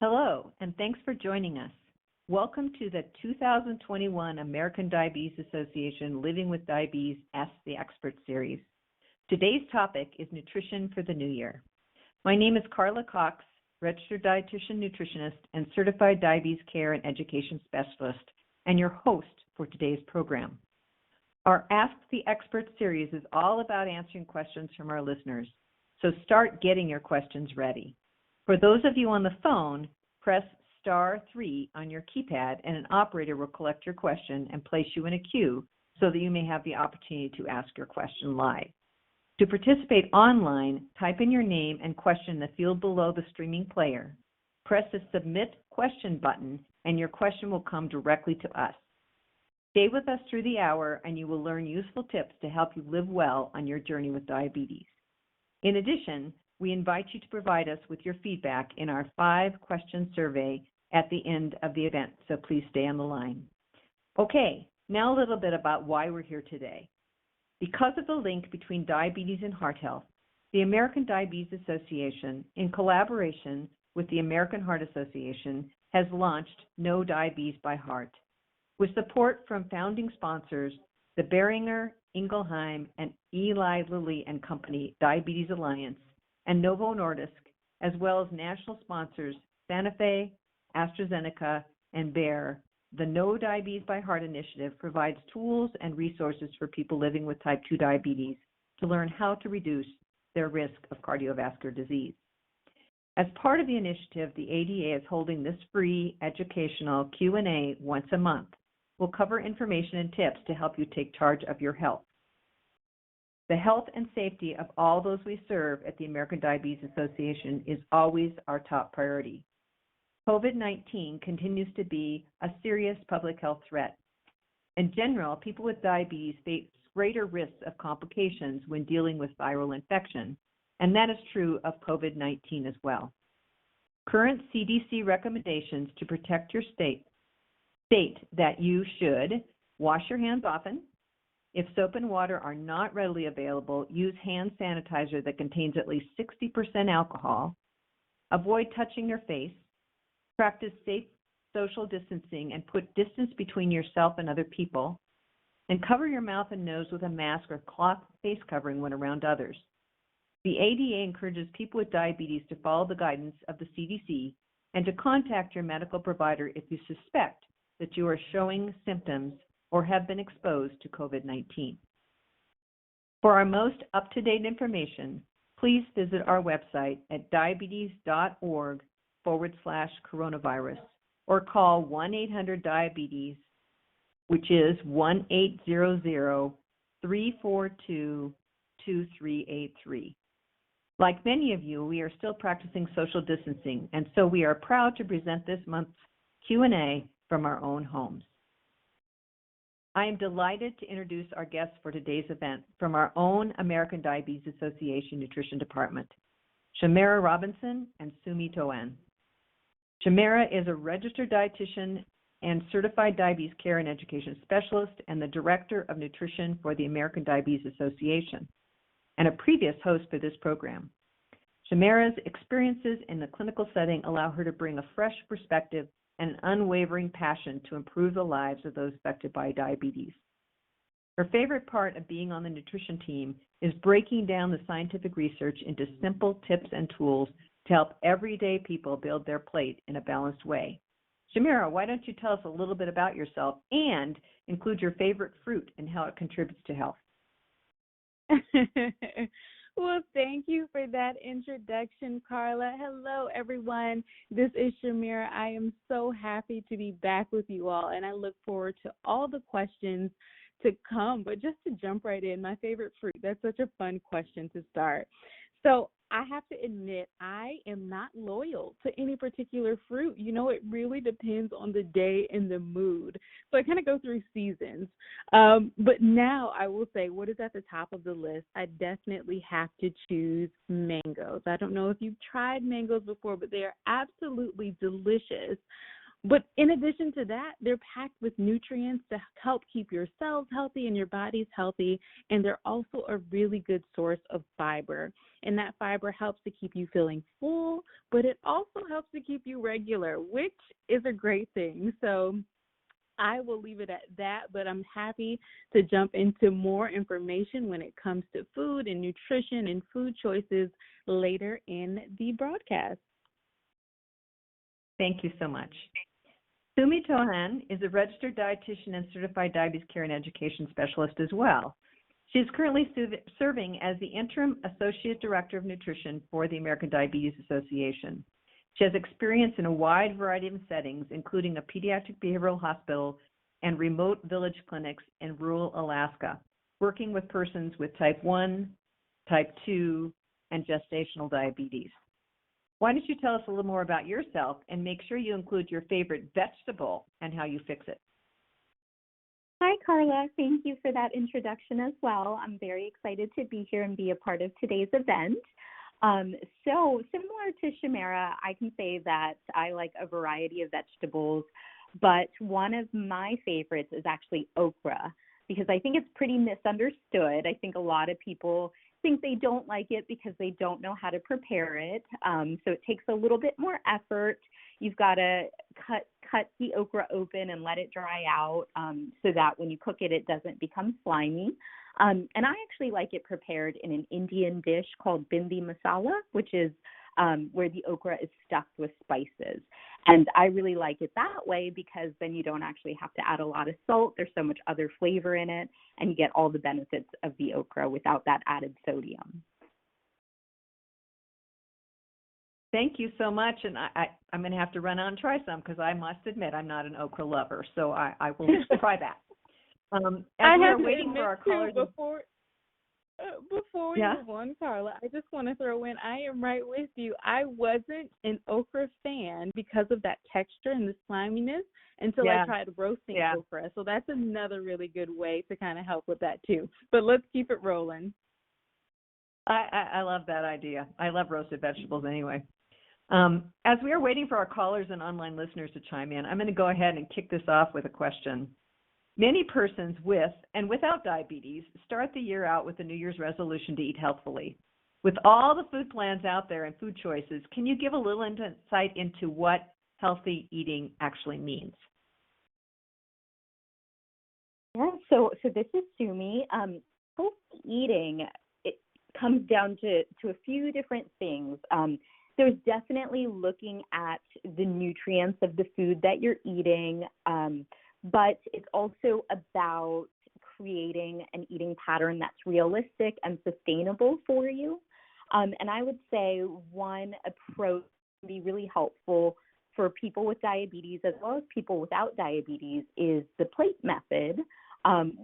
Hello, and thanks for joining us. Welcome to the 2021 American Diabetes Association Living with Diabetes Ask the Expert series. Today's topic is nutrition for the new year. My name is Carla Cox, registered dietitian nutritionist and certified diabetes care and education specialist, and your host for today's program. Our Ask the Expert series is all about answering questions from our listeners, so start getting your questions ready. For those of you on the phone, press *3 on your keypad and an operator will collect your question and place you in a queue so that you may have the opportunity to ask your question live. To participate online, type in your name and question in the field below the streaming player. Press the Submit Question button and your question will come directly to us. Stay with us through the hour and you will learn useful tips to help you live well on your journey with diabetes. In addition, we invite you to provide us with your feedback in our 5-question survey at the end of the event, so please stay on the line. Okay, now a little bit about why we're here today. Because of the link between diabetes and heart health, the American Diabetes Association, in collaboration with the American Heart Association, has launched No Diabetes by Heart. With support from founding sponsors, the Boehringer, Ingelheim, and Eli Lilly and Company Diabetes Alliance, and Novo Nordisk, as well as national sponsors Sanofi, AstraZeneca, and Bayer, the No Diabetes by Heart initiative provides tools and resources for people living with type 2 diabetes to learn how to reduce their risk of cardiovascular disease. As part of the initiative, the ADA is holding this free educational Q&A once a month. We'll cover information and tips to help you take charge of your health. The health and safety of all those we serve at the American Diabetes Association is always our top priority. COVID-19 continues to be a serious public health threat. In general, people with diabetes face greater risks of complications when dealing with viral infection, and that is true of COVID-19 as well. Current CDC recommendations to protect your state that you should wash your hands often. If soap and water are not readily available, use hand sanitizer that contains at least 60% alcohol. Avoid touching your face. Practice safe social distancing and put distance between yourself and other people. And cover your mouth and nose with a mask or cloth face covering when around others. The ADA encourages people with diabetes to follow the guidance of the CDC and to contact your medical provider if you suspect that you are showing symptoms or have been exposed to COVID-19. For our most up-to-date information, please visit our website at diabetes.org/coronavirus or call 1-800-DIABETES, which is 1-800-342-2383. Like many of you, we are still practicing social distancing, and so we are proud to present this month's Q&A from our own homes. I am delighted to introduce our guests for today's event from our own American Diabetes Association Nutrition Department, Shamara Robinson and Sumi Toan. Shamara is a registered dietitian and certified diabetes care and education specialist and the director of nutrition for the American Diabetes Association and a previous host for this program. Shamara's experiences in the clinical setting allow her to bring a fresh perspective and an unwavering passion to improve the lives of those affected by diabetes. Her favorite part of being on the nutrition team is breaking down the scientific research into simple tips and tools to help everyday people build their plate in a balanced way. Shamara, why don't you tell us a little bit about yourself and include your favorite fruit and how it contributes to health? Well, thank you for that introduction, Carla. Hello, everyone. This is Shamira. I am so happy to be back with you all, and I look forward to all the questions to come. But just to jump right in, my favorite fruit, that's such a fun question to start. So I have to admit, I am not loyal to any particular fruit. You know, it really depends on the day and the mood. So I kind of go through seasons. But now I will say what is at the top of the list, I definitely have to choose mangoes. I don't know if you've tried mangoes before, but they are absolutely delicious. But in addition to that, they're packed with nutrients to help keep your cells healthy and your body's healthy. And they're also a really good source of fiber. And that fiber helps to keep you feeling full, but it also helps to keep you regular, which is a great thing. So I will leave it at that, but I'm happy to jump into more information when it comes to food and nutrition and food choices later in the broadcast. Thank you so much. Sumi Tohan is a registered dietitian and certified diabetes care and education specialist as well. She is currently serving as the interim associate director of nutrition for the American Diabetes Association. She has experience in a wide variety of settings, including a pediatric behavioral hospital and remote village clinics in rural Alaska, working with persons with type 1, type 2, and gestational diabetes. Why don't you tell us a little more about yourself and make sure you include your favorite vegetable and how you fix it? Hi, Carla. Thank you for that introduction as well. I'm very excited to be here and be a part of today's event. So similar to Shamira, I can say that I like a variety of vegetables, but one of my favorites is actually okra because I think it's pretty misunderstood. I think a lot of people think they don't like it because they don't know how to prepare it. So it takes a little bit more effort. You've got to cut the okra open and let it dry out so that when you cook it, it doesn't become slimy. And I actually like it prepared in an Indian dish called bindi masala, which is where the okra is stuffed with spices. And I really like it that way because then you don't actually have to add a lot of salt. There's so much other flavor in it, and you get all the benefits of the okra without that added sodium. Thank you so much, and I'm going to have to run out and try some because I must admit I'm not an okra lover, so I will try that. As we're waiting for our callers. Before we move on, Carla, I just want to throw in, I am right with you. I wasn't an okra fan because of that texture and the sliminess until I tried roasting okra. So that's another really good way to kind of help with that too. But let's keep it rolling. I love that idea. I love roasted vegetables anyway. As we are waiting for our callers and online listeners to chime in, I'm going to go ahead and kick this off with a question. Many persons with and without diabetes start the year out with a New Year's resolution to eat healthfully. With all the food plans out there and food choices, can you give a little insight into what healthy eating actually means? Yeah, so this is Sumi. Healthy eating, it comes down to a few different things. There's definitely looking at the nutrients of the food that you're eating, but it's also about creating an eating pattern that's realistic and sustainable for you. And I would say one approach can be really helpful for people with diabetes as well as people without diabetes is the plate method,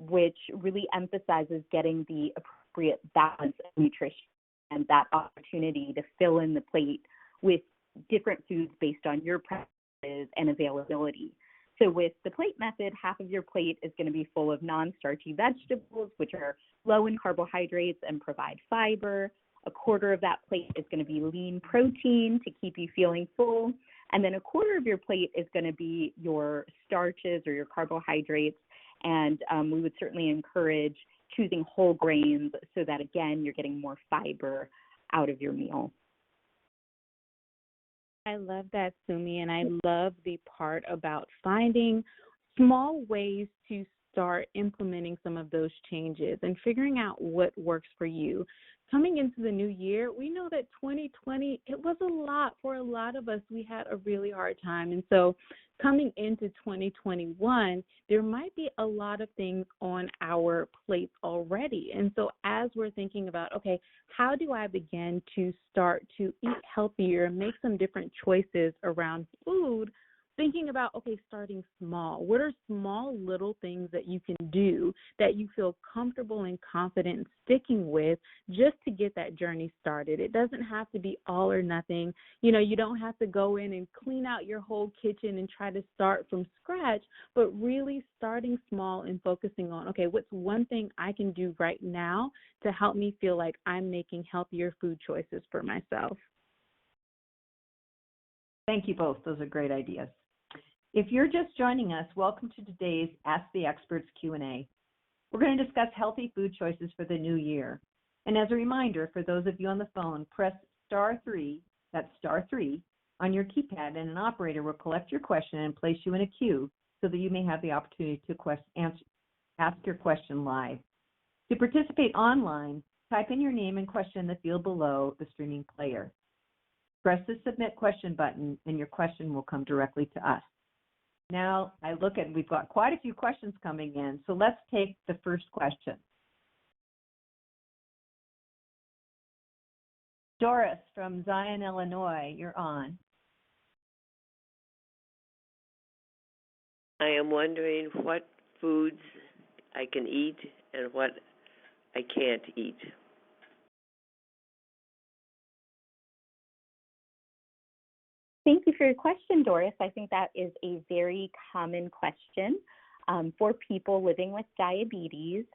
which really emphasizes getting the appropriate balance of nutrition and that opportunity to fill in the plate with different foods based on your preferences and availability. So with the plate method, half of your plate is going to be full of non-starchy vegetables, which are low in carbohydrates and provide fiber. A quarter of that plate is going to be lean protein to keep you feeling full. And then a quarter of your plate is going to be your starches or your carbohydrates. And we would certainly encourage choosing whole grains so that, again, you're getting more fiber out of your meal. I love that, Sumi, and I love the part about finding small ways to start implementing some of those changes and figuring out what works for you. Coming into the new year, we know that 2020, it was a lot. For a lot of us, we had a really hard time. And so coming into 2021, there might be a lot of things on our plates already. And so as we're thinking about, okay, how do I begin to start to eat healthier and make some different choices around food, thinking about, okay, starting small. What are small little things that you can do that you feel comfortable and confident sticking with just to get that journey started? It doesn't have to be all or nothing. You know, you don't have to go in and clean out your whole kitchen and try to start from scratch, but really starting small and focusing on, okay, what's one thing I can do right now to help me feel like I'm making healthier food choices for myself? Thank you both. Those are great ideas. If you're just joining us, welcome to today's Ask the Experts Q&A. We're going to discuss healthy food choices for the new year. And as a reminder, for those of you on the phone, press *3, that's *3, on your keypad, and an operator will collect your question and place you in a queue so that you may have the opportunity to ask your question live. To participate online, type in your name and question in the field below the streaming player. Press the Submit Question button, and your question will come directly to us. Now, we've got quite a few questions coming in, so let's take the first question. Doris from Zion, Illinois, you're on. I am wondering what foods I can eat and what I can't eat. Thank you for your question, Doris. I think that is a very common question for people living with diabetes.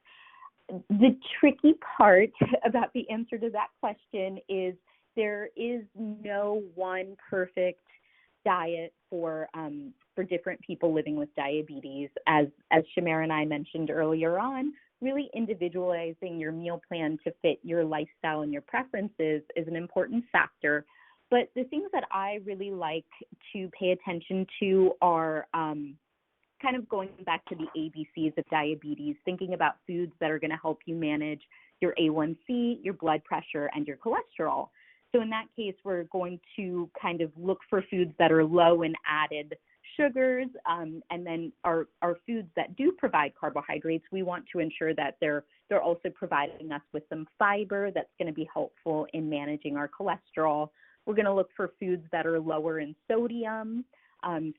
The tricky part about the answer to that question is there is no one perfect diet for different people living with diabetes. As Shamara and I mentioned earlier on, really individualizing your meal plan to fit your lifestyle and your preferences is an important factor. But the things that I really like to pay attention to are kind of going back to the ABCs of diabetes, thinking about foods that are going to help you manage your A1C, your blood pressure, and your cholesterol. So in that case, we're going to kind of look for foods that are low in added sugars, and then our foods that do provide carbohydrates, we want to ensure that they're also providing us with some fiber that's going to be helpful in managing our cholesterol. We're going to look for foods that are lower in sodium,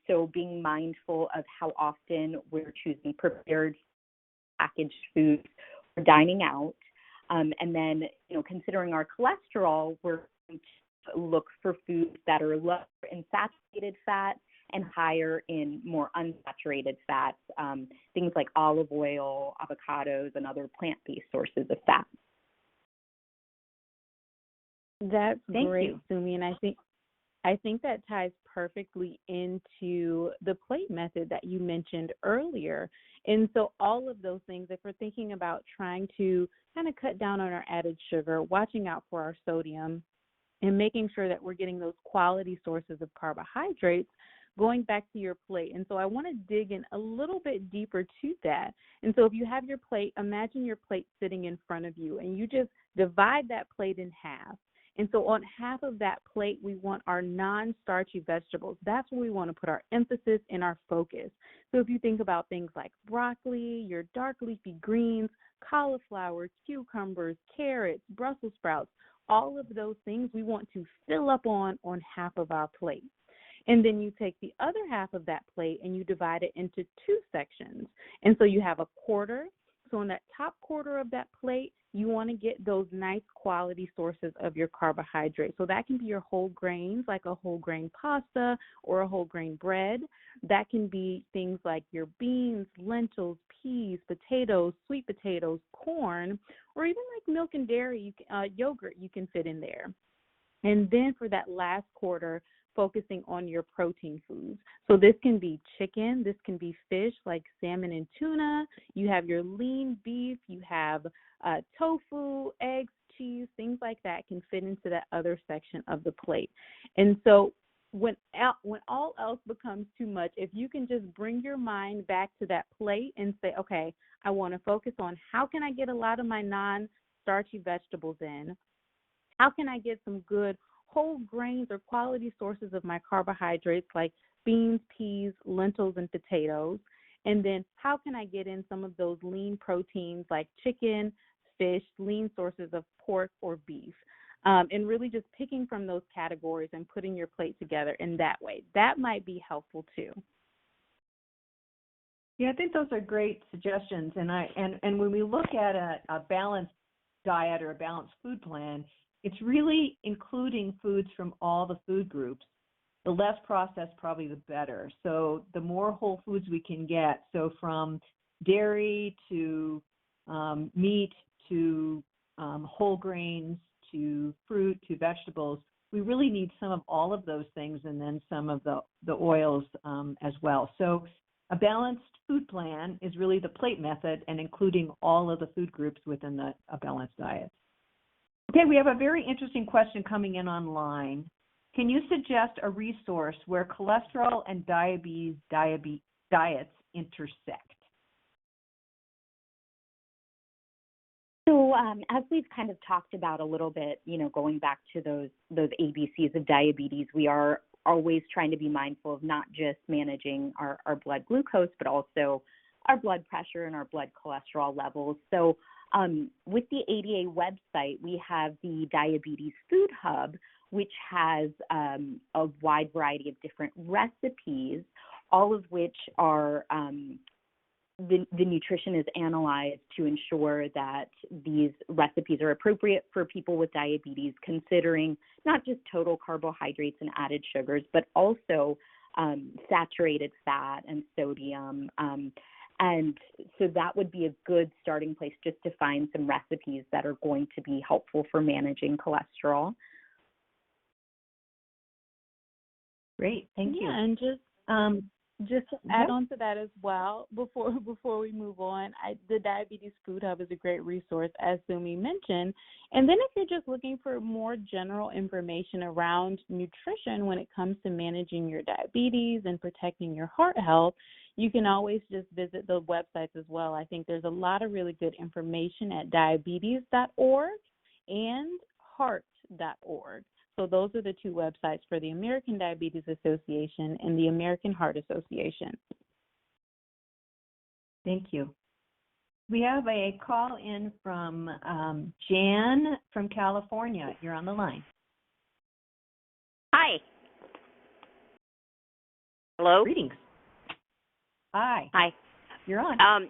so being mindful of how often we're choosing prepared packaged foods or dining out. And then, considering our cholesterol, we're going to look for foods that are lower in saturated fat and higher in more unsaturated fats, things like olive oil, avocados, and other plant-based sources of fat. That's Thank great, you. Sumi, and I think that ties perfectly into the plate method that you mentioned earlier. And so all of those things, if we're thinking about trying to kind of cut down on our added sugar, watching out for our sodium, and making sure that we're getting those quality sources of carbohydrates, going back to your plate. And so I want to dig in a little bit deeper to that. And so if you have your plate, imagine your plate sitting in front of you, and you just divide that plate in half. And so on half of that plate, we want our non-starchy vegetables. That's where we want to put our emphasis and our focus. So if you think about things like broccoli, your dark leafy greens, cauliflower, cucumbers, carrots, Brussels sprouts, all of those things we want to fill up on half of our plate. And then you take the other half of that plate and you divide it into two sections. And so you have a quarter. So in that top quarter of that plate, you want to get those nice quality sources of your carbohydrates. So that can be your whole grains, like a whole grain pasta or a whole grain bread. That can be things like your beans, lentils, peas, potatoes, sweet potatoes, corn, or even like milk and dairy, yogurt you can fit in there. And then for that last quarter, focusing on your protein foods. So this can be chicken, this can be fish like salmon and tuna. You have your lean beef, you have tofu, eggs, cheese, things like that can fit into that other section of the plate. And so when all else becomes too much, if you can just bring your mind back to that plate and say, okay, I want to focus on how can I get a lot of my non-starchy vegetables in? How can I get some good whole grains or quality sources of my carbohydrates like beans, peas, lentils, and potatoes? And then how can I get in some of those lean proteins like chicken, fish, lean sources of pork or beef? And really just picking from those categories and putting your plate together in that way. That might be helpful too. Yeah, I think those are great suggestions. And when we look at a balanced diet or a balanced food plan, it's really including foods from all the food groups. The less processed, probably the better. So the more whole foods we can get, so from dairy to meat to whole grains to fruit to vegetables, we really need some of all of those things and then some of the oils as well. So a balanced food plan is really the plate method and including all of the food groups within a balanced diet. Okay, we have a very interesting question coming in online. Can you suggest a resource where cholesterol and diabetes diets intersect? So as we've kind of talked about a little bit, going back to those ABCs of diabetes, we are always trying to be mindful of not just managing our blood glucose, but also our blood pressure and our blood cholesterol levels. So with the ADA website, we have the Diabetes Food Hub, which has a wide variety of different recipes, all of which are the nutrition is analyzed to ensure that these recipes are appropriate for people with diabetes, considering not just total carbohydrates and added sugars, but also saturated fat and sodium. And so that would be a good starting place just to find some recipes that are going to be helpful for managing cholesterol. Great, thank you. And just to add on to that as well, before we move on, the Diabetes Food Hub is a great resource, as Sumi mentioned. And then if you're just looking for more general information around nutrition when it comes to managing your diabetes and protecting your heart health, you can always just visit the websites as well. I think there's a lot of really good information at diabetes.org and heart.org. So those are the two websites for the American Diabetes Association and the American Heart Association. Thank you. We have a call in from Jan from California. You're on the line. Hi. Hello? Greetings. Hi. Hi. You're on.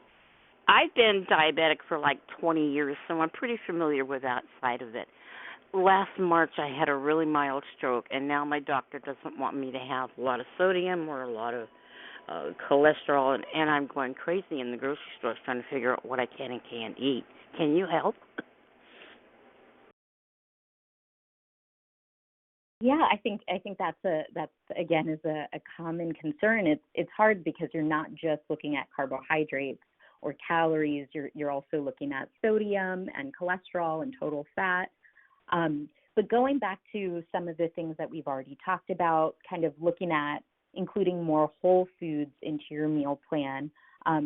I've been diabetic for like 20 years, so I'm pretty familiar with that side of it. Last March, I had a really mild stroke, and now my doctor doesn't want me to have a lot of sodium or a lot of cholesterol, and I'm going crazy in the grocery store trying to figure out what I can and can't eat. Can you help? Yeah, I think that's again is a common concern. It's hard because you're not just looking at carbohydrates or calories. You're also looking at sodium and cholesterol and total fat. But going back to some of the things that we've already talked about, kind of looking at including more whole foods into your meal plan,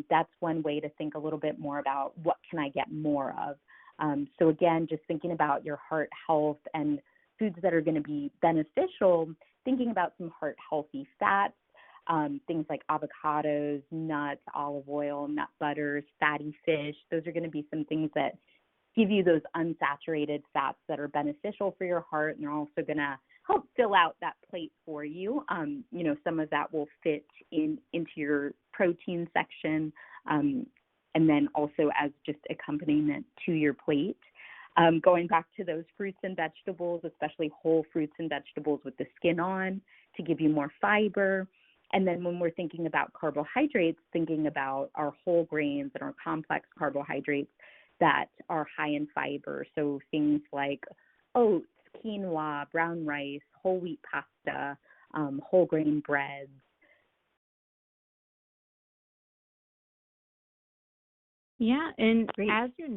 that's one way to think a little bit more about what can I get more of. So again, just thinking about your heart health and foods that are going to be beneficial, thinking about some heart healthy fats, things like avocados, nuts, olive oil, nut butters, fatty fish. Those are going to be some things that give you those unsaturated fats that are beneficial for your heart, and they're also going to help fill out that plate for you. Some of that will fit into your protein section, and then also as just accompaniment to your plate. Going back to those fruits and vegetables, especially whole fruits and vegetables with the skin on, to give you more fiber. And then when we're thinking about carbohydrates, thinking about our whole grains and our complex carbohydrates that are high in fiber. So things like oats, quinoa, brown rice, whole wheat pasta, whole grain breads. Yeah, and Great. as you're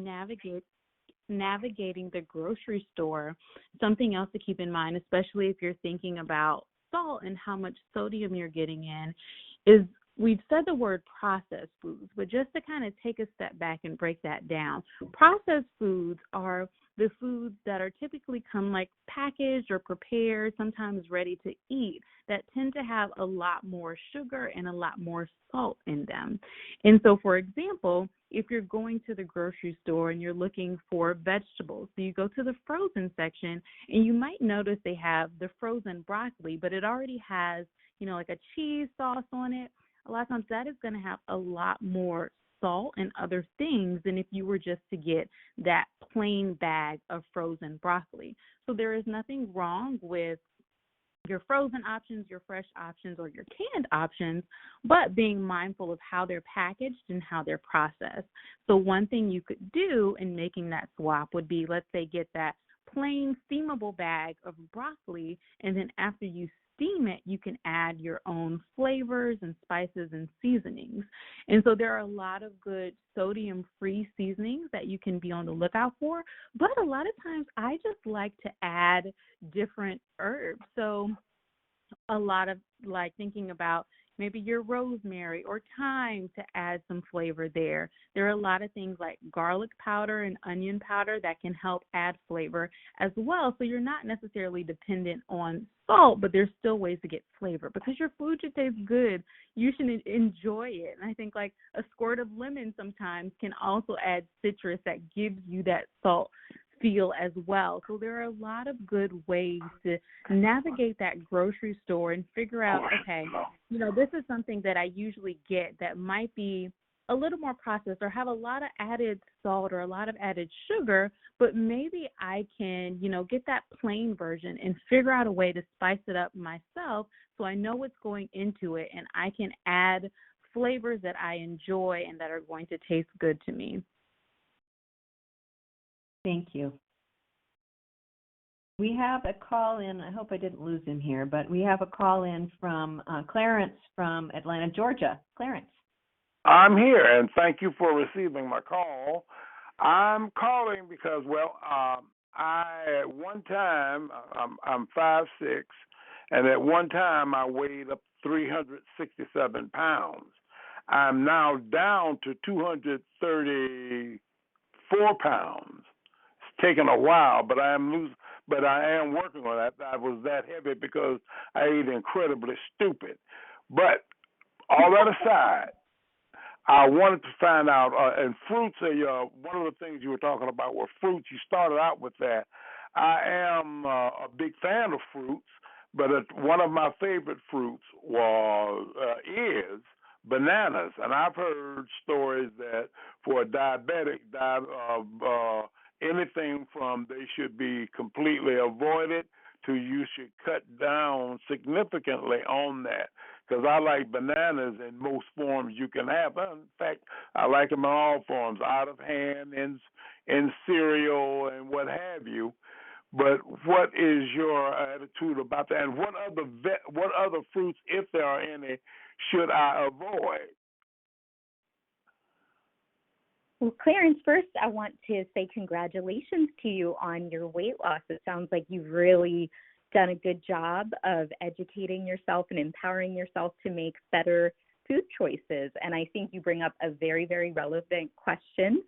navigating the grocery store, something else to keep in mind, especially if you're thinking about salt and how much sodium you're getting in, is we've said the word processed foods, but just to kind of take a step back and break that down, processed foods are the foods that are typically come like packaged or prepared, sometimes ready to eat, that tend to have a lot more sugar and a lot more salt in them. And so, for example, if you're going to the grocery store and you're looking for vegetables, so you go to the frozen section and you might notice they have the frozen broccoli, but it already has, like a cheese sauce on it. A lot of times that is going to have a lot more salt and other things than if you were just to get that plain bag of frozen broccoli. So there is nothing wrong with your frozen options, your fresh options, or your canned options, but being mindful of how they're packaged and how they're processed. So one thing you could do in making that swap would be, let's say, get that plain steamable bag of broccoli, and then after you steam it, you can add your own flavors and spices and seasonings. And so there are a lot of good sodium-free seasonings that you can be on the lookout for, but a lot of times I just like to add different herbs. So a lot of like thinking about maybe your rosemary or thyme to add some flavor there. There are a lot of things like garlic powder and onion powder that can help add flavor as well. So you're not necessarily dependent on salt, but there's still ways to get flavor because your food should taste good. You should enjoy it. And I think like a squirt of lemon sometimes can also add citrus that gives you that salt feel as well. So there are a lot of good ways to navigate that grocery store and figure out, okay, this is something that I usually get that might be a little more processed or have a lot of added salt or a lot of added sugar, but maybe I can, get that plain version and figure out a way to spice it up myself so I know what's going into it and I can add flavors that I enjoy and that are going to taste good to me. Thank you. We have a call in. I hope I didn't lose him here, but we have a call in from Clarence from Atlanta, Georgia. Clarence. I'm here, and thank you for receiving my call. I'm calling because, I at one time I'm 5'6", and at one time I weighed up 367 pounds. I'm now down to 234 pounds. Taken a while, but I am working on that. I was that heavy because I ate incredibly stupid. But all that aside, I wanted to find out, and fruits are one of the things you were talking about were fruits. You started out with that. I am a big fan of fruits, but one of my favorite fruits is bananas, and I've heard stories that for a diabetic, anything from they should be completely avoided to you should cut down significantly on that. Because I like bananas in most forms you can have. In fact, I like them in all forms, out of hand, in cereal, and what have you. But what is your attitude about that? And what other fruits, if there are any, should I avoid? Well, Clarence, first I want to say congratulations to you on your weight loss. It sounds like you've really done a good job of educating yourself and empowering yourself to make better food choices. And I think you bring up a very, very relevant question.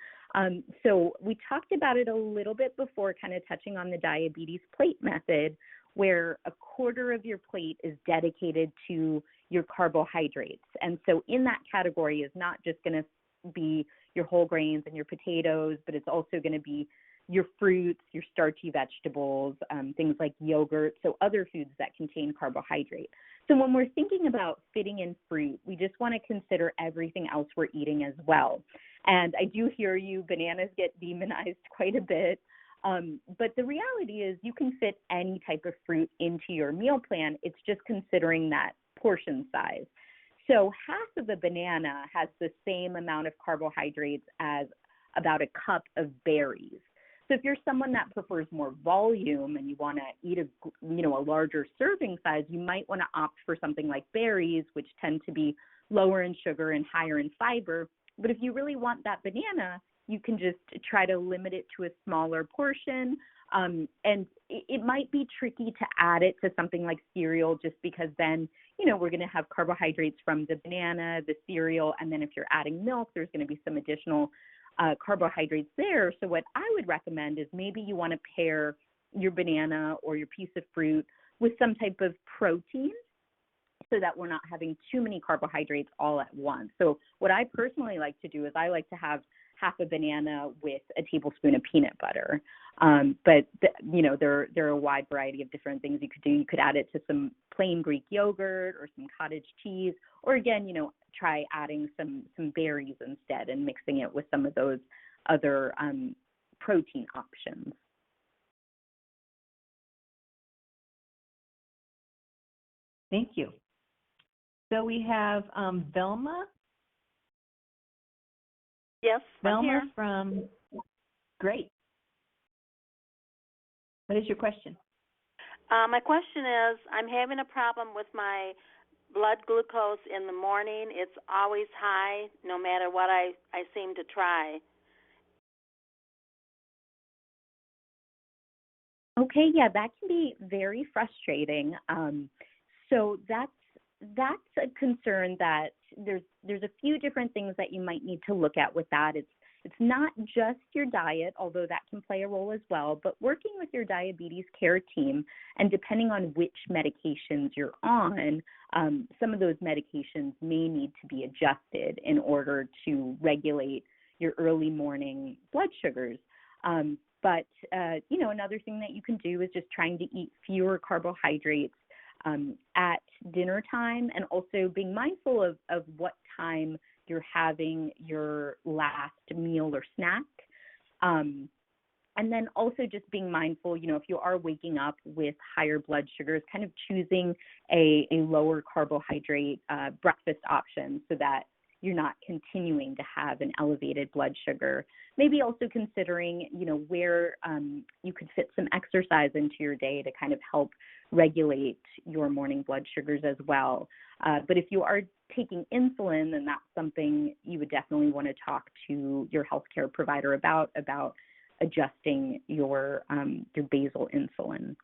So we talked about it a little bit before, kind of touching on the diabetes plate method, where a quarter of your plate is dedicated to your carbohydrates. And so in that category is not just going to be your whole grains and your potatoes, but it's also going to be your fruits, your starchy vegetables, things like yogurt, so other foods that contain carbohydrate. So when we're thinking about fitting in fruit, we just want to consider everything else we're eating as well. And I do hear you, bananas get demonized quite a bit, but the reality is you can fit any type of fruit into your meal plan. It's just considering that portion size. So half of a banana has the same amount of carbohydrates as about a cup of berries. So if you're someone that prefers more volume and you want to eat a larger serving size, you might want to opt for something like berries, which tend to be lower in sugar and higher in fiber. But if you really want that banana, you can just try to limit it to a smaller portion. And it might be tricky to add it to something like cereal just because then, we're going to have carbohydrates from the banana, the cereal, and then if you're adding milk, there's going to be some additional carbohydrates there. So what I would recommend is maybe you want to pair your banana or your piece of fruit with some type of protein so that we're not having too many carbohydrates all at once. So what I personally like to do is I like to have half a banana with a tablespoon of peanut butter. But there are a wide variety of different things you could do. You could add it to some plain Greek yogurt or some cottage cheese, or again, try adding some berries instead and mixing it with some of those other protein options. Thank you. So we have Velma. Yes, I'm Velma here. from, great. What is your question? My question is, I'm having a problem with my blood glucose in the morning. It's always high, no matter what I seem to try. Okay, yeah, that can be very frustrating. So that's a concern that there's a few different things that you might need to look at with that. It's not just your diet, although that can play a role as well, but working with your diabetes care team, and depending on which medications you're on, some of those medications may need to be adjusted in order to regulate your early morning blood sugars. But another thing that you can do is just trying to eat fewer carbohydrates at dinner time, and also being mindful of what time you're having your last meal or snack. And then also just being mindful, if you are waking up with higher blood sugars, kind of choosing a lower carbohydrate breakfast option so that you're not continuing to have an elevated blood sugar. Maybe also considering, where you could fit some exercise into your day to kind of help regulate your morning blood sugars as well. But if you are taking insulin, then that's something you would definitely want to talk to your healthcare provider about adjusting your basal insulin.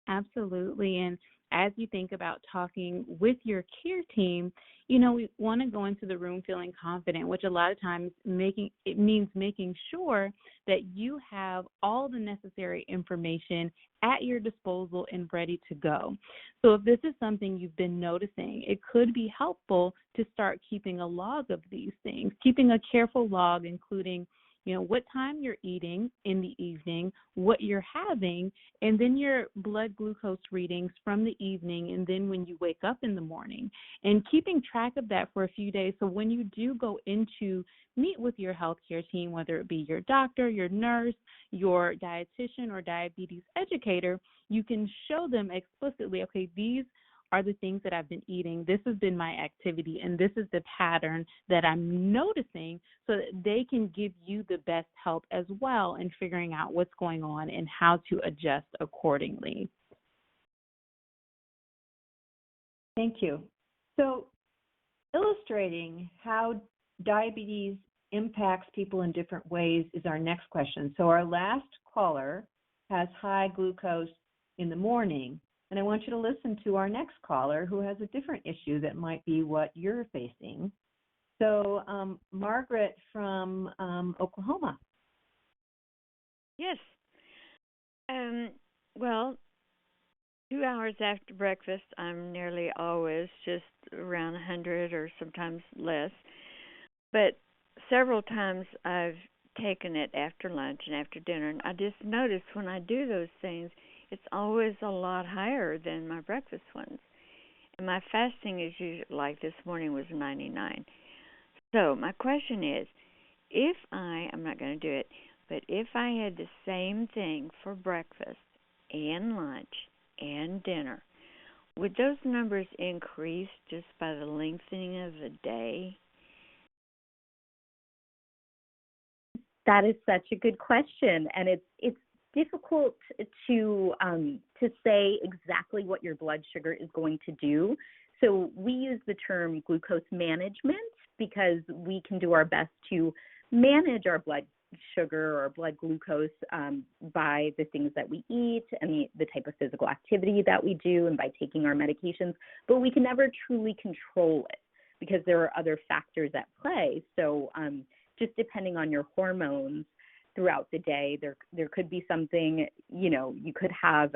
Absolutely. And as you think about talking with your care team, we want to go into the room feeling confident, which a lot of times means making sure that you have all the necessary information at your disposal and ready to go. So if this is something you've been noticing, it could be helpful to start keeping a log of these things, keeping a careful log, including what time you're eating in the evening, what you're having, and then your blood glucose readings from the evening, and then when you wake up in the morning, and keeping track of that for a few days. So when you do go in to meet with your healthcare team, whether it be your doctor, your nurse, your dietitian, or diabetes educator, you can show them explicitly, okay, these are the things that I've been eating. This has been my activity, and this is the pattern that I'm noticing, so that they can give you the best help as well in figuring out what's going on and how to adjust accordingly. Thank you. So, illustrating how diabetes impacts people in different ways is our next question. So our last caller has high glucose in the morning, and I want you to listen to our next caller who has a different issue that might be what you're facing. So, Margaret from Oklahoma. Yes. Well, 2 hours after breakfast, I'm nearly always just around 100 or sometimes less. But several times I've taken it after lunch and after dinner, and I just notice when I do those things, it's always a lot higher than my breakfast ones. And my fasting is usually, like this morning, was 99. So my question is, I'm not going to do it, but if I had the same thing for breakfast and lunch and dinner, would those numbers increase just by the lengthening of the day? That is such a good question, and it's difficult to say exactly what your blood sugar is going to do. So we use the term glucose management because we can do our best to manage our blood sugar or blood glucose by the things that we eat and the type of physical activity that we do and by taking our medications, but we can never truly control it because there are other factors at play. So just depending on your hormones throughout the day, there could be something, you could have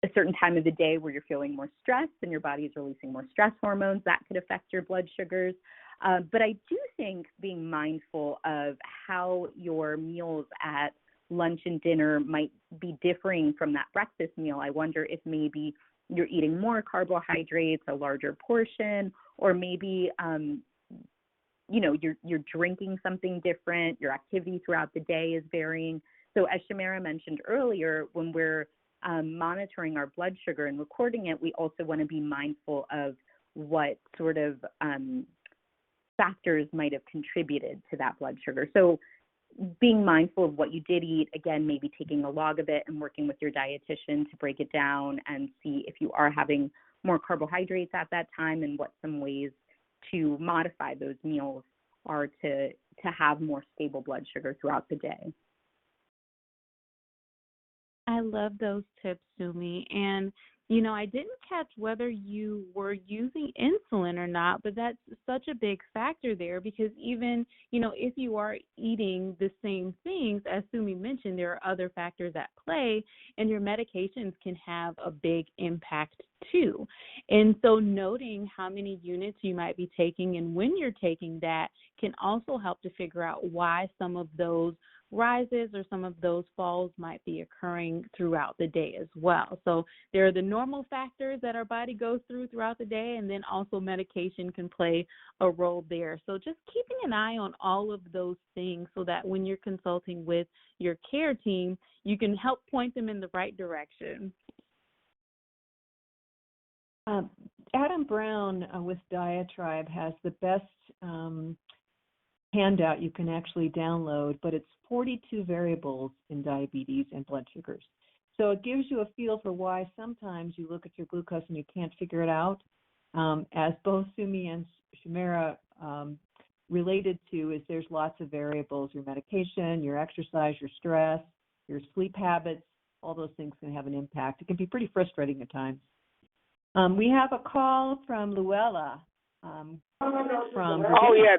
a certain time of the day where you're feeling more stressed and your body is releasing more stress hormones. That could affect your blood sugars. But I do think being mindful of how your meals at lunch and dinner might be differing from that breakfast meal. I wonder if maybe you're eating more carbohydrates, a larger portion, or maybe you're drinking something different. Your activity throughout the day is varying. So as Shamara mentioned earlier, when we're monitoring our blood sugar and recording it, we also want to be mindful of what sort of factors might have contributed to that blood sugar. So being mindful of what you did eat, again, maybe taking a log of it and working with your dietitian to break it down and see if you are having more carbohydrates at that time and what some ways to modify those meals are to have more stable blood sugar throughout the day. I love those tips, Sumi. And, I didn't catch whether you were using insulin or not, but that's such a big factor there because even, if you are eating the same things, as Sumi mentioned, there are other factors at play, and your medications can have a big impact too. And so noting how many units you might be taking and when you're taking that can also help to figure out why some of those rises or some of those falls might be occurring throughout the day as well. So there are the normal factors that our body goes through throughout the day, and then also medication can play a role there. So just keeping an eye on all of those things so that when you're consulting with your care team, you can help point them in the right direction. Adam Brown with Diatribe has the best handout you can actually download, but it's 42 variables in diabetes and blood sugars. So it gives you a feel for why sometimes you look at your glucose and you can't figure it out. As both Sumi and Shamira related to, is there's lots of variables: your medication, your exercise, your stress, your sleep habits. All those things can have an impact. It can be pretty frustrating at times. We have a call from Luella. From Virginia. Oh yeah,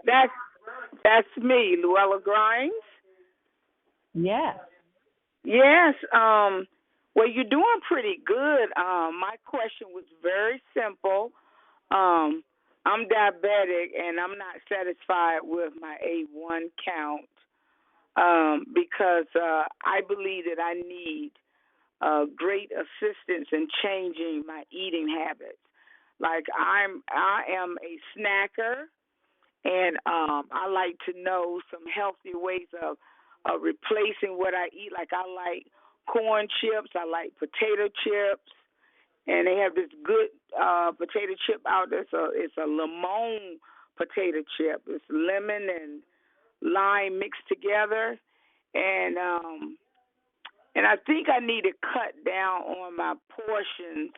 that's me, Luella Grimes. Yes. Yes. Well, you're doing pretty good. My question was very simple. I'm diabetic and I'm not satisfied with my A1 count because I believe that I need great assistance in changing my eating habits. Like I am a snacker, and I like to know some healthy ways of replacing what I eat. Like I like corn chips, I like potato chips, and they have this good potato chip out there. It's a lemon potato chip. It's lemon and lime mixed together, and I think I need to cut down on my portions,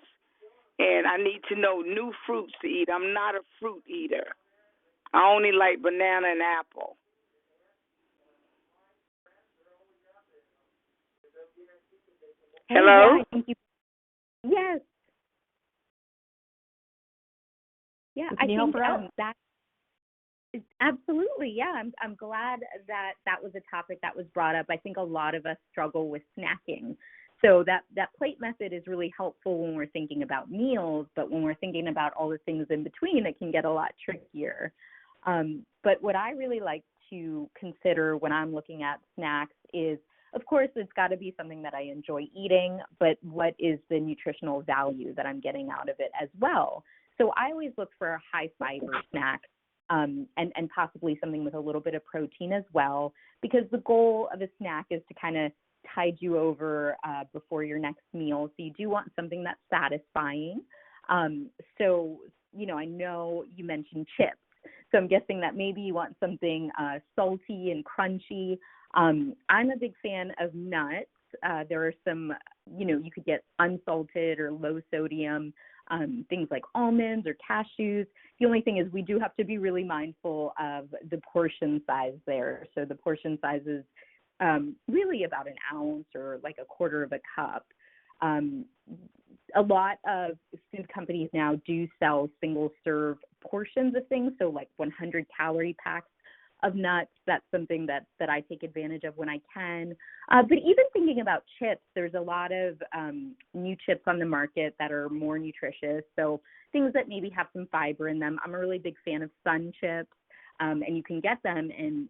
and I need to know new fruits to eat. I'm not a fruit eater. I only like banana and apple. Hey, Hello? yeah, I think you. Yes. Yeah, Can I you help think her out? that is absolutely. Yeah, I'm glad that was a topic that was brought up. I think a lot of us struggle with snacking. So that plate method is really helpful when we're thinking about meals, but when we're thinking about all the things in between, it can get a lot trickier. But what I really like to consider when I'm looking at snacks is, of course, it's got to be something that I enjoy eating, but what is the nutritional value that I'm getting out of it as well? So I always look for a high fiber snack and possibly something with a little bit of protein as well, because the goal of a snack is to kind of tide you over before your next meal. So you do want something that's satisfying. So, I know you mentioned chips. So I'm guessing that maybe you want something salty and crunchy. I'm a big fan of nuts. There are some, you could get unsalted or low sodium, things like almonds or cashews. The only thing is we do have to be really mindful of the portion size there. So the portion size is really about an ounce or like a quarter of a cup. A lot of food companies now do sell single-serve portions of things, so like 100-calorie packs of nuts. That's something that I take advantage of when I can. But even thinking about chips, there's a lot of new chips on the market that are more nutritious, so things that maybe have some fiber in them. I'm a really big fan of Sun chips. And you can get them in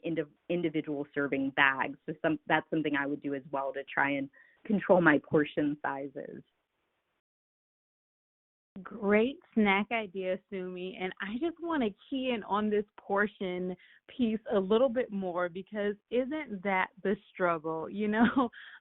individual serving bags. So that's something I would do as well to try and control my portion sizes. Great snack idea, Sumi. And I just want to key in on this portion piece a little bit more because isn't that the struggle?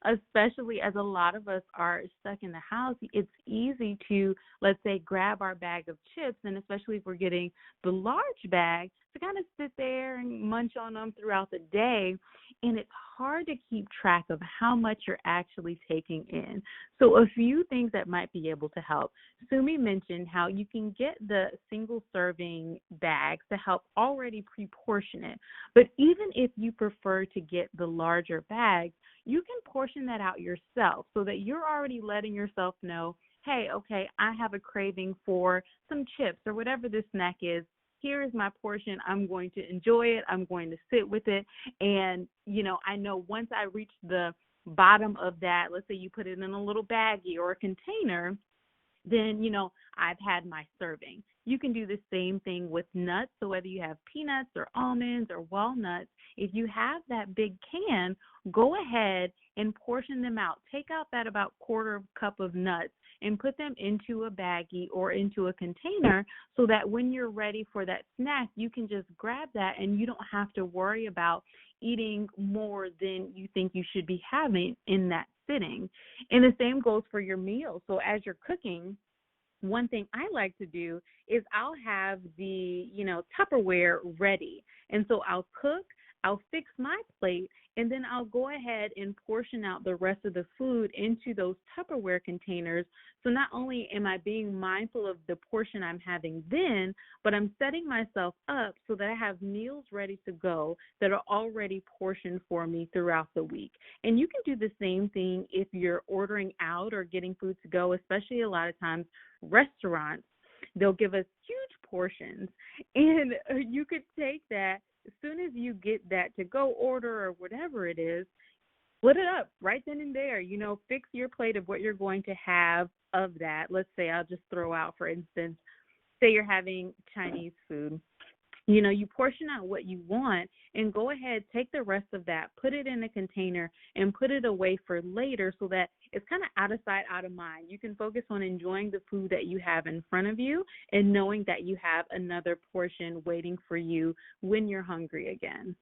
Especially as a lot of us are stuck in the house, it's easy to, let's say, grab our bag of chips, and especially if we're getting the large bag, to kind of sit there and munch on them throughout the day. And it's hard to keep track of how much you're actually taking in. So a few things that might be able to help. Sumi mentioned how you can get the single serving bags to help already pre-portion it. But even if you prefer to get the larger bags, you can portion that out yourself so that you're already letting yourself know, hey, okay, I have a craving for some chips or whatever this snack is. Here is my portion. I'm going to enjoy it. I'm going to sit with it. And, I know once I reach the bottom of that, let's say you put it in a little baggie or a container, then, I've had my serving. You can do the same thing with nuts. So whether you have peanuts or almonds or walnuts, if you have that big can, go ahead and portion them out. Take out that about quarter cup of nuts and put them into a baggie or into a container so that when you're ready for that snack, you can just grab that and you don't have to worry about eating more than you think you should be having in that sitting. And the same goes for your meals. So as you're cooking, one thing I like to do is I'll have the, Tupperware ready. And so I'll cook, I'll fix my plate, and then I'll go ahead and portion out the rest of the food into those Tupperware containers. So not only am I being mindful of the portion I'm having then, but I'm setting myself up so that I have meals ready to go that are already portioned for me throughout the week. And you can do the same thing if you're ordering out or getting food to go, especially a lot of times restaurants, they'll give us huge portions. And you could take that as soon as you get that to go order or whatever it is, split it up right then and there. Fix your plate of what you're going to have of that. Let's say I'll just throw out, for instance, say you're having Chinese food. You portion out what you want and go ahead, take the rest of that, put it in a container and put it away for later so that it's kind of out of sight, out of mind. You can focus on enjoying the food that you have in front of you and knowing that you have another portion waiting for you when you're hungry again.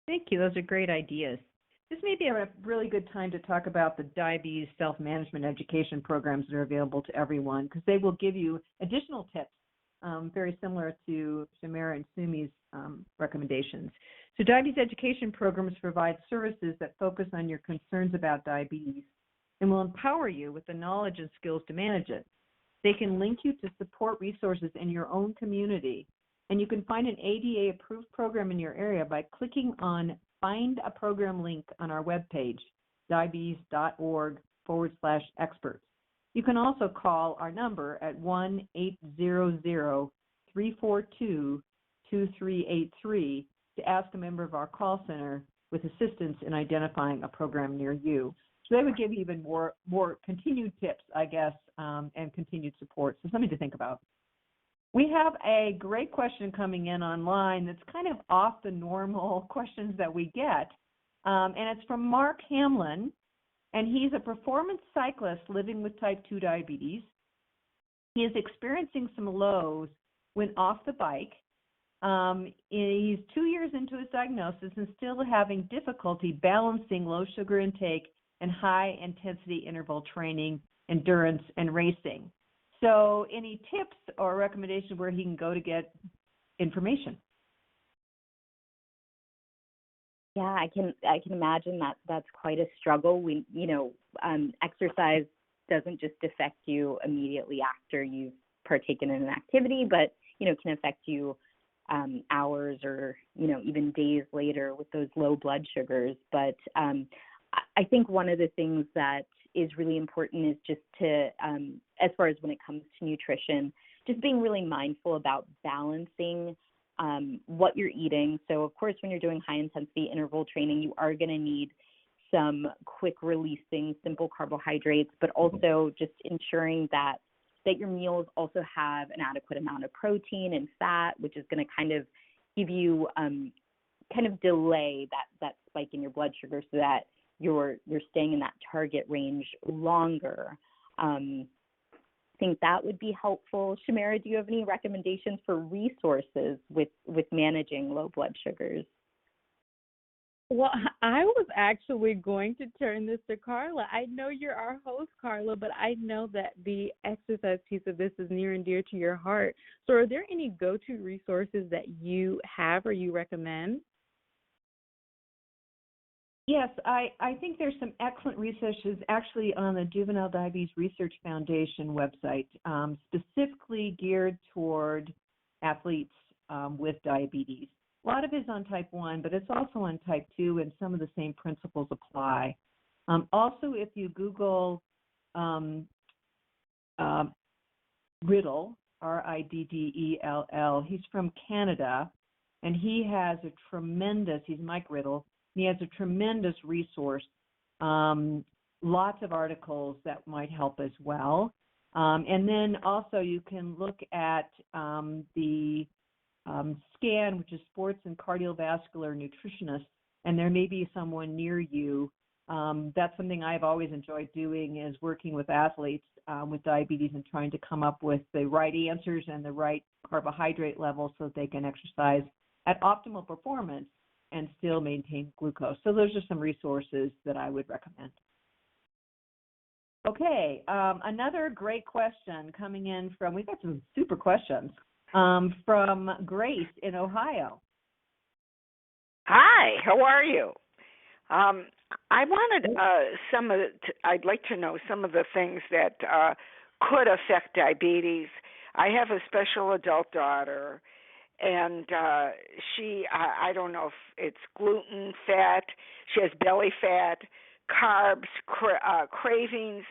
Thank you. Those are great ideas. This may be a really good time to talk about the diabetes self-management education programs that are available to everyone because they will give you additional tips. Very similar to Shamira and Sumi's recommendations. So diabetes education programs provide services that focus on your concerns about diabetes and will empower you with the knowledge and skills to manage it. They can link you to support resources in your own community, and you can find an ADA-approved program in your area by clicking on Find a Program link on our webpage, diabetes.org/experts. You can also call our number at 1-800-342-2383 to ask a member of our call center with assistance in identifying a program near you. So they would give you even more continued tips, I guess, and continued support. So something to think about. We have a great question coming in online that's kind of off the normal questions that we get, and it's from Mark Hamlin. And he's a performance cyclist living with type 2 diabetes. He is experiencing some lows when off the bike. He's 2 years into his diagnosis and still having difficulty balancing low sugar intake and high intensity interval training, endurance, and racing. So any tips or recommendations where he can go to get information? Yeah, I can imagine that that's quite a struggle. Exercise doesn't just affect you immediately after you've partaken in an activity, but can affect you hours or even days later with those low blood sugars. But I think one of the things that is really important is just to, as far as when it comes to nutrition, just being really mindful about balancing what you're eating. So, of course, when you're doing high-intensity interval training, you are going to need some quick-releasing, simple carbohydrates, but also just ensuring that your meals also have an adequate amount of protein and fat, which is going to kind of give you kind of delay that spike in your blood sugar so that you're staying in that target range longer. I think that would be helpful. Shamira, do you have any recommendations for resources with managing low blood sugars? Well, I was actually going to turn this to Carla. I know you're our host, Carla, but I know that the exercise piece of this is near and dear to your heart. So, are there any go to resources that you have or you recommend? Yes, I think there's some excellent researches actually on the Juvenile Diabetes Research Foundation website, specifically geared toward athletes with diabetes. A lot of it is on type 1, but it's also on type 2, and some of the same principles apply. Also, if you Google um, uh, Riddle, Riddell, he's from Canada, and he has a tremendous, he's Mike Riddle, and he has a tremendous resource, lots of articles that might help as well. And then also you can look at the SCAN, which is Sports and Cardiovascular Nutritionist, and there may be someone near you. That's something I've always enjoyed doing, is working with athletes with diabetes and trying to come up with the right answers and the right carbohydrate level so that they can exercise at optimal performance and still maintain glucose. So those are some resources that I would recommend. Okay, another great question coming in from, we've got some super questions, from Grace in Ohio. Hi, how are you? I wanted I'd like to know some of the things that could affect diabetes. I have a special adult daughter, and I don't know if it's gluten, fat, she has belly fat, carbs, cravings.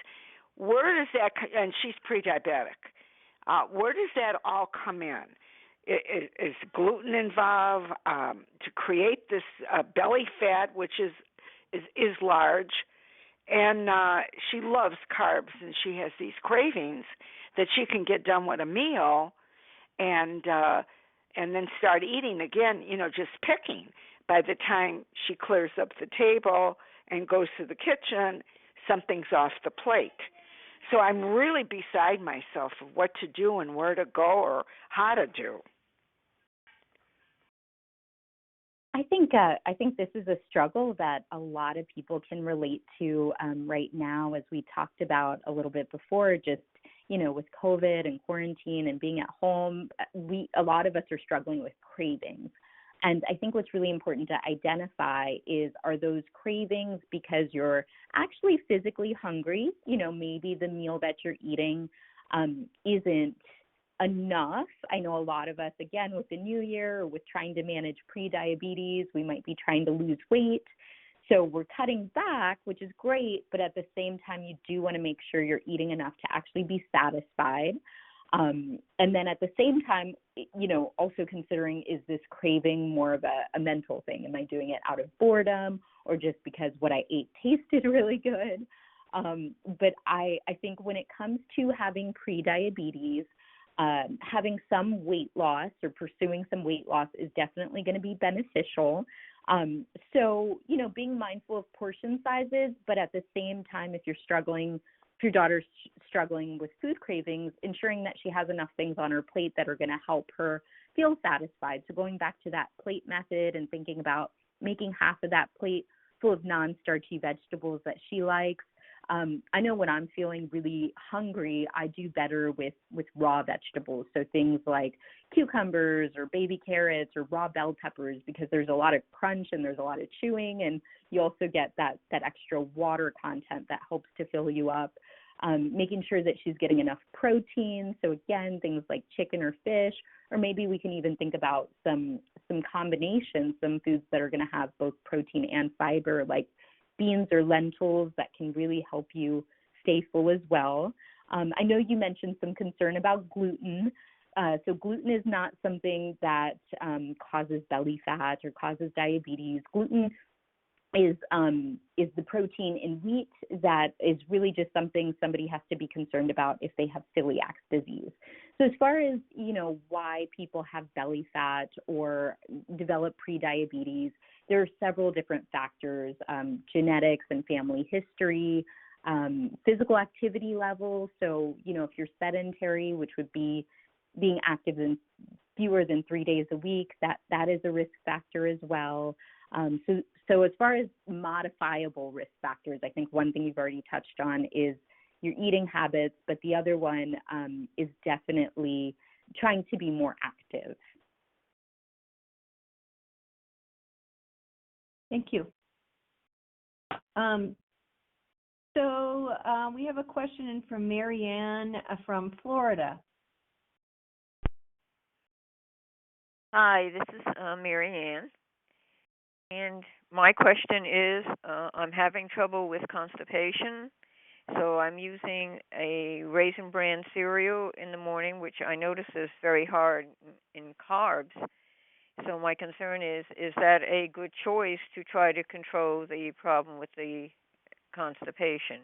Where does that, and she's pre-diabetic. Where does that all come in? Is gluten involved to create this belly fat, which is large, and she loves carbs, and she has these cravings that she can get done with a meal, and then start eating again. Just picking. By the time she clears up the table and goes to the kitchen, something's off the plate. So I'm really beside myself of what to do and where to go or how to do. I think this is a struggle that a lot of people can relate to right now, as we talked about a little bit before. Just with COVID and quarantine and being at home, a lot of us are struggling with cravings. And I think what's really important to identify is, are those cravings because you're actually physically hungry? Maybe the meal that you're eating isn't enough. I know a lot of us, again, with the new year, or with trying to manage pre-diabetes, we might be trying to lose weight. So we're cutting back, which is great, but at the same time, you do want to make sure you're eating enough to actually be satisfied. And then at the same time, also considering, is this craving more of a mental thing? Am I doing it out of boredom or just because what I ate tasted really good? But I think when it comes to having pre-diabetes, having some weight loss or pursuing some weight loss is definitely going to be beneficial. So, being mindful of portion sizes, but at the same time, if your daughter's struggling with food cravings, ensuring that she has enough things on her plate that are going to help her feel satisfied. So going back to that plate method and thinking about making half of that plate full of non-starchy vegetables that she likes. I know when I'm feeling really hungry, I do better with raw vegetables. So things like cucumbers or baby carrots or raw bell peppers, because there's a lot of crunch and there's a lot of chewing, and you also get that extra water content that helps to fill you up. Making sure that she's getting enough protein. So again, things like chicken or fish, or maybe we can even think about some combinations, some foods that are going to have both protein and fiber, like beans or lentils, that can really help you stay full as well. I know you mentioned some concern about gluten. So gluten is not something that causes belly fat or causes diabetes. Gluten is the protein in wheat that is really just something somebody has to be concerned about if they have celiac disease. So as far as, why people have belly fat or develop prediabetes, there are several different factors, genetics and family history, physical activity levels. So, if you're sedentary, which would be being active in fewer than 3 days a week, that is a risk factor as well. So as far as modifiable risk factors, I think one thing you've already touched on is your eating habits, but the other one is definitely trying to be more active. Thank you. We have a question in from Marianne from Florida. Hi, this is Mary Ann, and my question is, I'm having trouble with constipation, so I'm using a Raisin Bran cereal in the morning, which I notice is very hard in carbs. So my concern is that a good choice to try to control the problem with the constipation?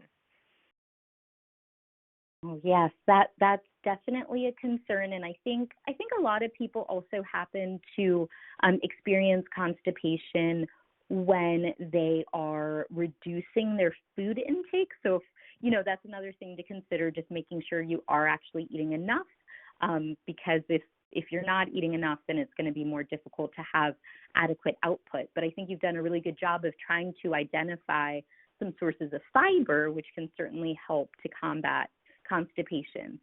Oh, yes, that's definitely a concern, and I think a lot of people also happen to experience constipation when they are reducing their food intake. So, that's another thing to consider, just making sure you are actually eating enough, because if you're not eating enough, then it's going to be more difficult to have adequate output. But I think you've done a really good job of trying to identify some sources of fiber, which can certainly help to combat constipation.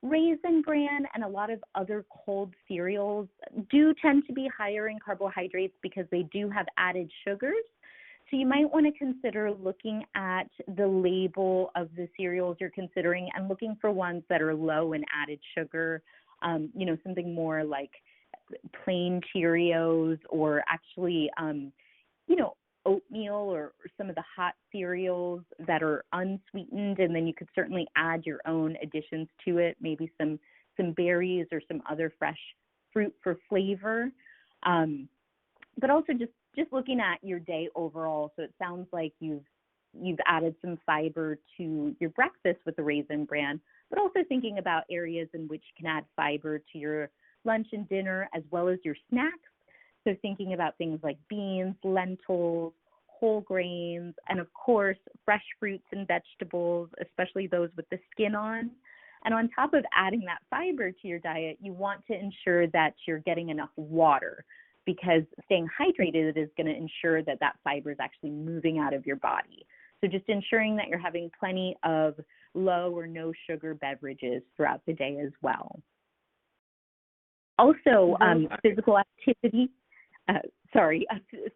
Raisin Bran and a lot of other cold cereals do tend to be higher in carbohydrates because they do have added sugars. So you might want to consider looking at the label of the cereals you're considering and looking for ones that are low in added sugar, something more like plain Cheerios or actually, oatmeal or some of the hot cereals that are unsweetened, and then you could certainly add your own additions to it, maybe some berries or some other fresh fruit for flavor. But also just looking at your day overall. So it sounds like you've added some fiber to your breakfast with the Raisin Bran, but also thinking about areas in which you can add fiber to your lunch and dinner as well as your snacks. So thinking about things like beans, lentils, whole grains, and of course, fresh fruits and vegetables, especially those with the skin on. And on top of adding that fiber to your diet, you want to ensure that you're getting enough water, because staying hydrated is going to ensure that fiber is actually moving out of your body. So just ensuring that you're having plenty of low or no sugar beverages throughout the day as well. Also, physical activity.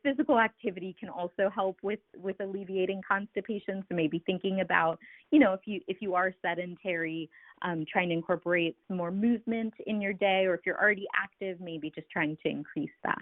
Physical activity can also help with alleviating constipation. So maybe thinking about, if you are sedentary, trying to incorporate some more movement in your day, or if you're already active, maybe just trying to increase that.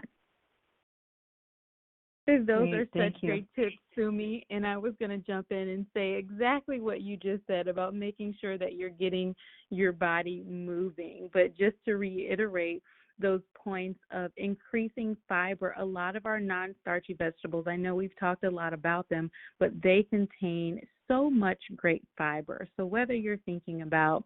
Those are such great tips, Sumi. And I was going to jump in and say exactly what you just said about making sure that you're getting your body moving. But just to reiterate those points of increasing fiber, a lot of our non-starchy vegetables, I know we've talked a lot about them, but they contain so much great fiber. So whether you're thinking about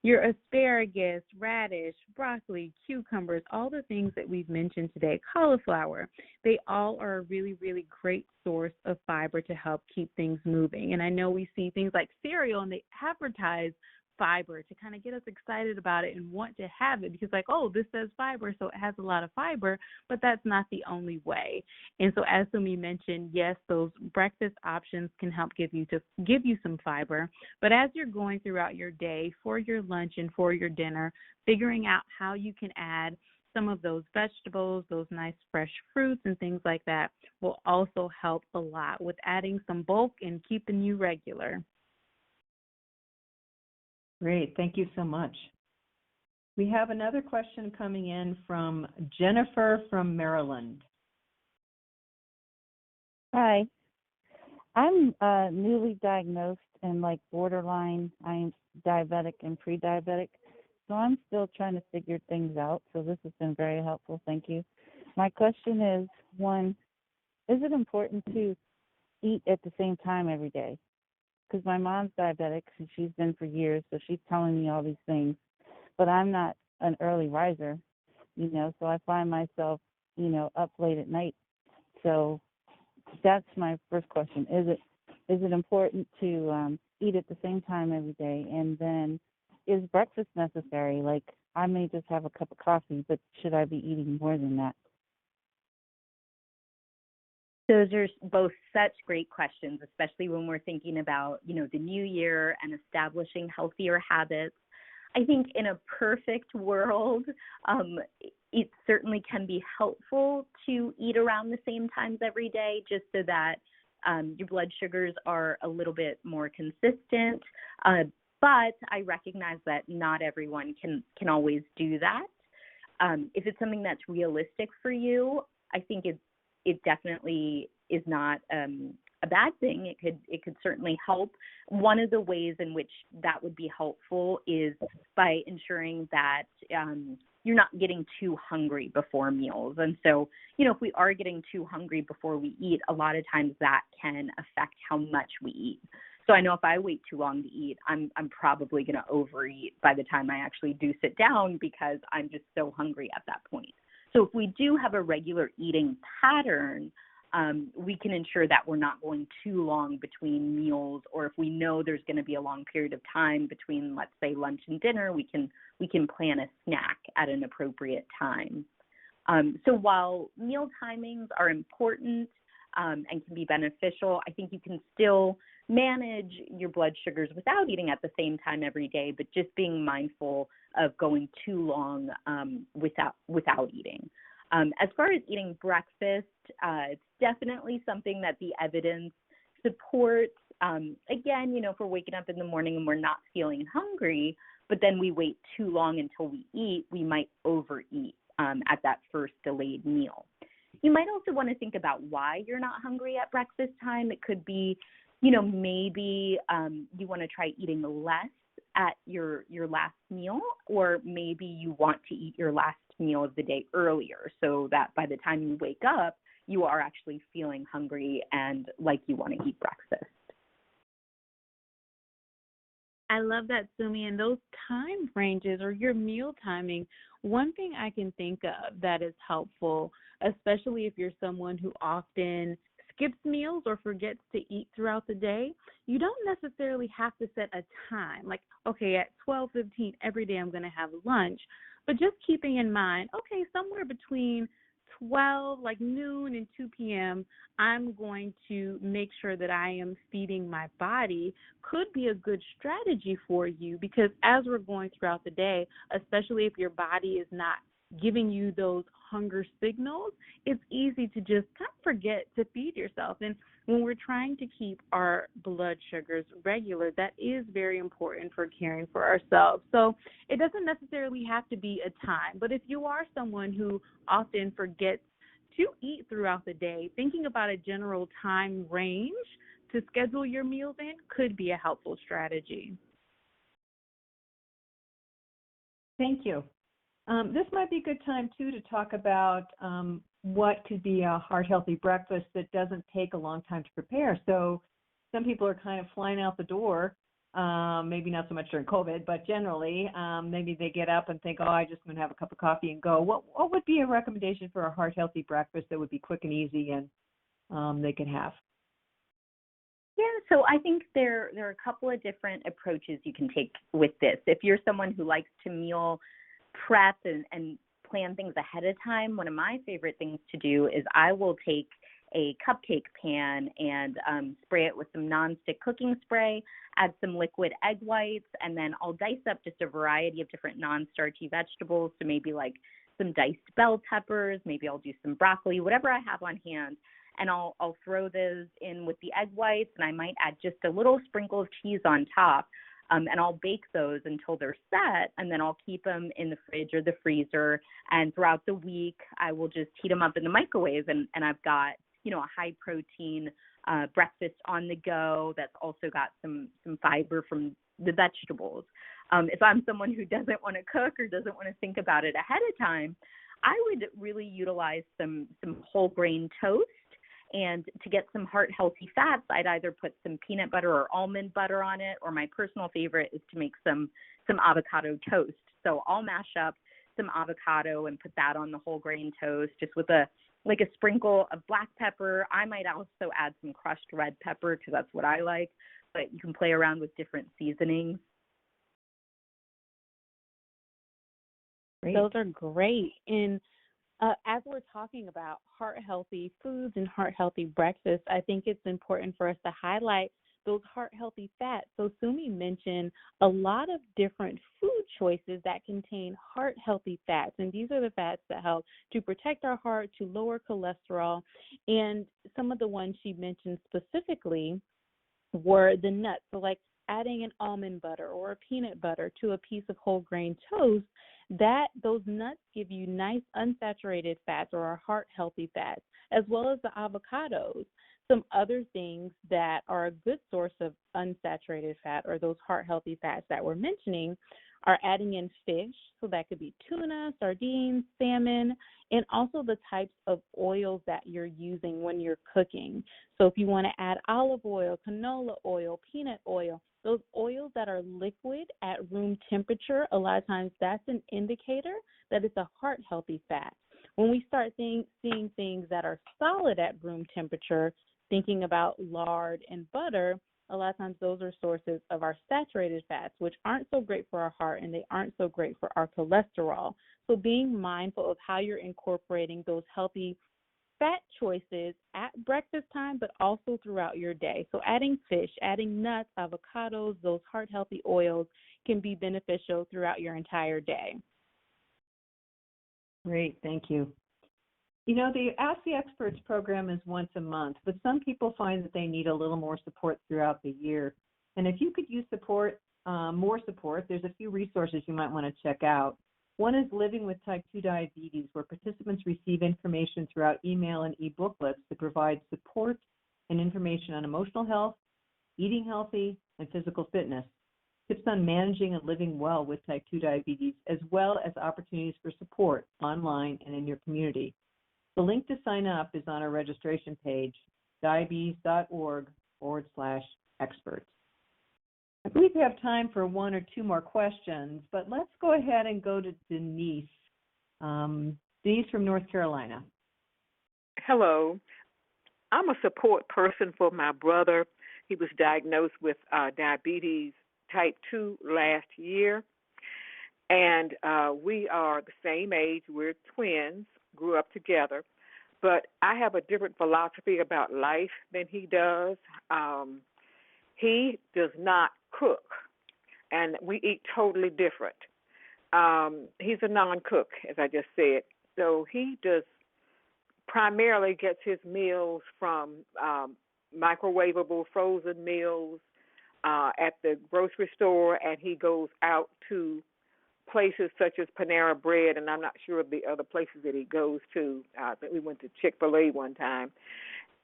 your asparagus, radish, broccoli, cucumbers, all the things that we've mentioned today, cauliflower, they all are a really, really great source of fiber to help keep things moving. And I know we see things like cereal and they advertise fiber to kind of get us excited about it and want to have it because this says fiber, so it has a lot of fiber, but that's not the only way. And so as Sumi mentioned, yes, those breakfast options can help give you some fiber, but as you're going throughout your day for your lunch and for your dinner, figuring out how you can add some of those vegetables, those nice fresh fruits and things like that will also help a lot with adding some bulk and keeping you regular. Great. Thank you so much. We have another question coming in from Jennifer from Maryland. Hi. I'm newly diagnosed and borderline. I'm diabetic and pre-diabetic. So I'm still trying to figure things out. So this has been very helpful. Thank you. My question is, one, is it important to eat at the same time every day? Because my mom's diabetic and she's been for years, so she's telling me all these things. But I'm not an early riser, so I find myself, up late at night. So that's my first question. Is it important to eat at the same time every day? And then is breakfast necessary? I may just have a cup of coffee, but should I be eating more than that? Those are both such great questions, especially when we're thinking about, the new year and establishing healthier habits. I think in a perfect world, it certainly can be helpful to eat around the same times every day just so that your blood sugars are a little bit more consistent. But I recognize that not everyone can always do that. If it's something that's realistic for you, I think it definitely is not a bad thing. It could certainly help. One of the ways in which that would be helpful is by ensuring that you're not getting too hungry before meals. And so, if we are getting too hungry before we eat, a lot of times that can affect how much we eat. So I know if I wait too long to eat, I'm probably going to overeat by the time I actually do sit down because I'm just so hungry at that point. So if we do have a regular eating pattern, we can ensure that we're not going too long between meals, or if we know there's going to be a long period of time between, let's say, lunch and dinner, we can plan a snack at an appropriate time. So while meal timings are important and can be beneficial, I think you can still manage your blood sugars without eating at the same time every day, but just being mindful of going too long without eating. As far as eating breakfast, it's definitely something that the evidence supports. Again, if we're waking up in the morning and we're not feeling hungry, but then we wait too long until we eat, we might overeat at that first delayed meal. You might also want to think about why you're not hungry at breakfast time. It could be, maybe you want to try eating less at your last meal, or maybe you want to eat your last meal of the day earlier so that by the time you wake up, you are actually feeling hungry and like you want to eat breakfast. I love that, Sumi. And those time ranges or your meal timing, one thing I can think of that is helpful, especially if you're someone who often skips meals or forgets to eat throughout the day, you don't necessarily have to set a time. Like, okay, at 12:15 every day I'm going to have lunch. But just keeping in mind, okay, somewhere between 12, like noon and 2 p.m., I'm going to make sure that I am feeding my body could be a good strategy for you, because as we're going throughout the day, especially if your body is not giving you those hunger signals, it's easy to just kind of forget to feed yourself. And when we're trying to keep our blood sugars regular, that is very important for caring for ourselves. So it doesn't necessarily have to be a time, but if you are someone who often forgets to eat throughout the day, thinking about a general time range to schedule your meals in could be a helpful strategy. Thank you. This might be a good time, too, to talk about what could be a heart-healthy breakfast that doesn't take a long time to prepare. So some people are kind of flying out the door, maybe not so much during COVID, but generally, maybe they get up and think, I just going to have a cup of coffee and go. What would be a recommendation for a heart-healthy breakfast that would be quick and easy and they could have? Yeah, so I think there are a couple of different approaches you can take with this. If you're someone who likes to meal prep and plan things ahead of time, one of my favorite things to do is I will take a cupcake pan and spray it with some nonstick cooking spray, add some liquid egg whites, and then I'll dice up just a variety of different non-starchy vegetables, so maybe like some diced bell peppers, maybe I'll do some broccoli, whatever I have on hand, and I'll throw those in with the egg whites, and I might add just a little sprinkle of cheese on top. And I'll bake those until they're set, and then I'll keep them in the fridge or the freezer. And throughout the week, I will just heat them up in the microwave, and I've got, a high-protein breakfast on the go that's also got some fiber from the vegetables. If I'm someone who doesn't want to cook or doesn't want to think about it ahead of time, I would really utilize some whole grain toast. And to get some heart-healthy fats, I'd either put some peanut butter or almond butter on it, or my personal favorite is to make some avocado toast. So I'll mash up some avocado and put that on the whole grain toast, just with a sprinkle of black pepper. I might also add some crushed red pepper because that's what I like, but you can play around with different seasonings. Great. Those are great. And as we're talking about heart-healthy foods and heart-healthy breakfast, I think it's important for us to highlight those heart-healthy fats. So Sumi mentioned a lot of different food choices that contain heart-healthy fats, and these are the fats that help to protect our heart, to lower cholesterol, and some of the ones she mentioned specifically were the nuts. So like adding an almond butter or a peanut butter to a piece of whole grain toast, that those nuts give you nice unsaturated fats or our heart healthy fats, as well as the avocados. Some other things that are a good source of unsaturated fat or those heart healthy fats that we're mentioning are adding in fish. So that could be tuna, sardines, salmon, and also the types of oils that you're using when you're cooking. So if you want to add olive oil, canola oil, peanut oil, those oils that are liquid at room temperature, a lot of times that's an indicator that it's a heart healthy fat. When we start seeing things that are solid at room temperature, thinking about lard and butter, a lot of times those are sources of our saturated fats, which aren't so great for our heart and they aren't so great for our cholesterol. So being mindful of how you're incorporating those healthy fat choices at breakfast time, but also throughout your day. So adding fish, adding nuts, avocados, those heart-healthy oils can be beneficial throughout your entire day. Great, thank you. You know, the Ask the Experts program is once a month, but some people find that they need a little more support throughout the year. And if you could use more support, there's a few resources you might want to check out. One is Living with Type 2 Diabetes, where participants receive information throughout email and e-booklets that provide support and information on emotional health, eating healthy, and physical fitness, tips on managing and living well with Type 2 diabetes, as well as opportunities for support online and in your community. The link to sign up is on our registration page, diabetes.org/experts. I believe we have time for one or two more questions, but let's go ahead and go to Denise. Denise from North Carolina. Hello. I'm a support person for my brother. He was diagnosed with diabetes type 2 last year, and we are the same age. We're twins, grew up together, but I have a different philosophy about life than he does. He does not cook, and we eat totally different. He's a non-cook, as I just said, so he does primarily gets his meals from microwavable frozen meals at the grocery store, and he goes out to places such as Panera Bread, and I'm not sure of the other places that he goes to. I think we went to Chick-fil-A one time.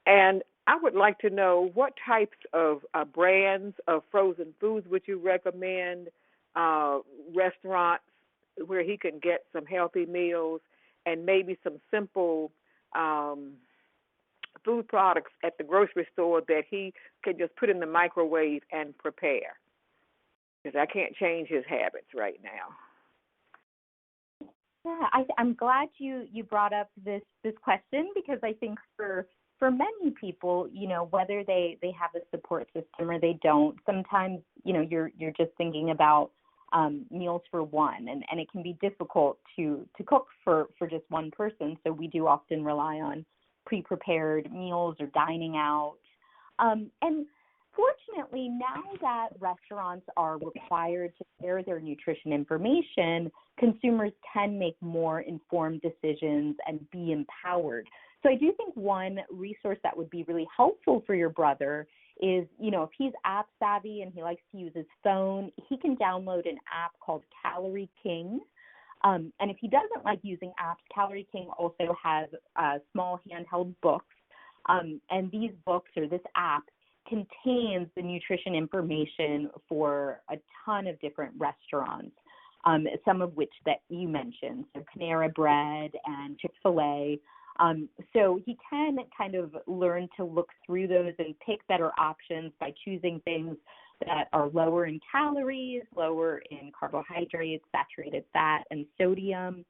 And I would like to know what types of brands of frozen foods would you recommend, restaurants where he can get some healthy meals, and maybe some simple food products at the grocery store that he can just put in the microwave and prepare. Because I can't change his habits right now. Yeah, I'm glad you brought up this question, because I think for many people, you know, whether they have a support system or they don't, sometimes, you know, you're just thinking about meals for one, and it can be difficult to cook for just one person. So we do often rely on pre-prepared meals or dining out. And fortunately, now that restaurants are required to share their nutrition information, consumers can make more informed decisions and be empowered. So I do think one resource that would be really helpful for your brother is, you know, if he's app savvy and he likes to use his phone, he can download an app called Calorie King. And if he doesn't like using apps, Calorie King also has small handheld books. And these books, or this app, contains the nutrition information for a ton of different restaurants, some of which that you mentioned, so Panera Bread and Chick-fil-A. So he can kind of learn to look through those and pick better options by choosing things that are lower in calories, lower in carbohydrates, saturated fat, and sodium.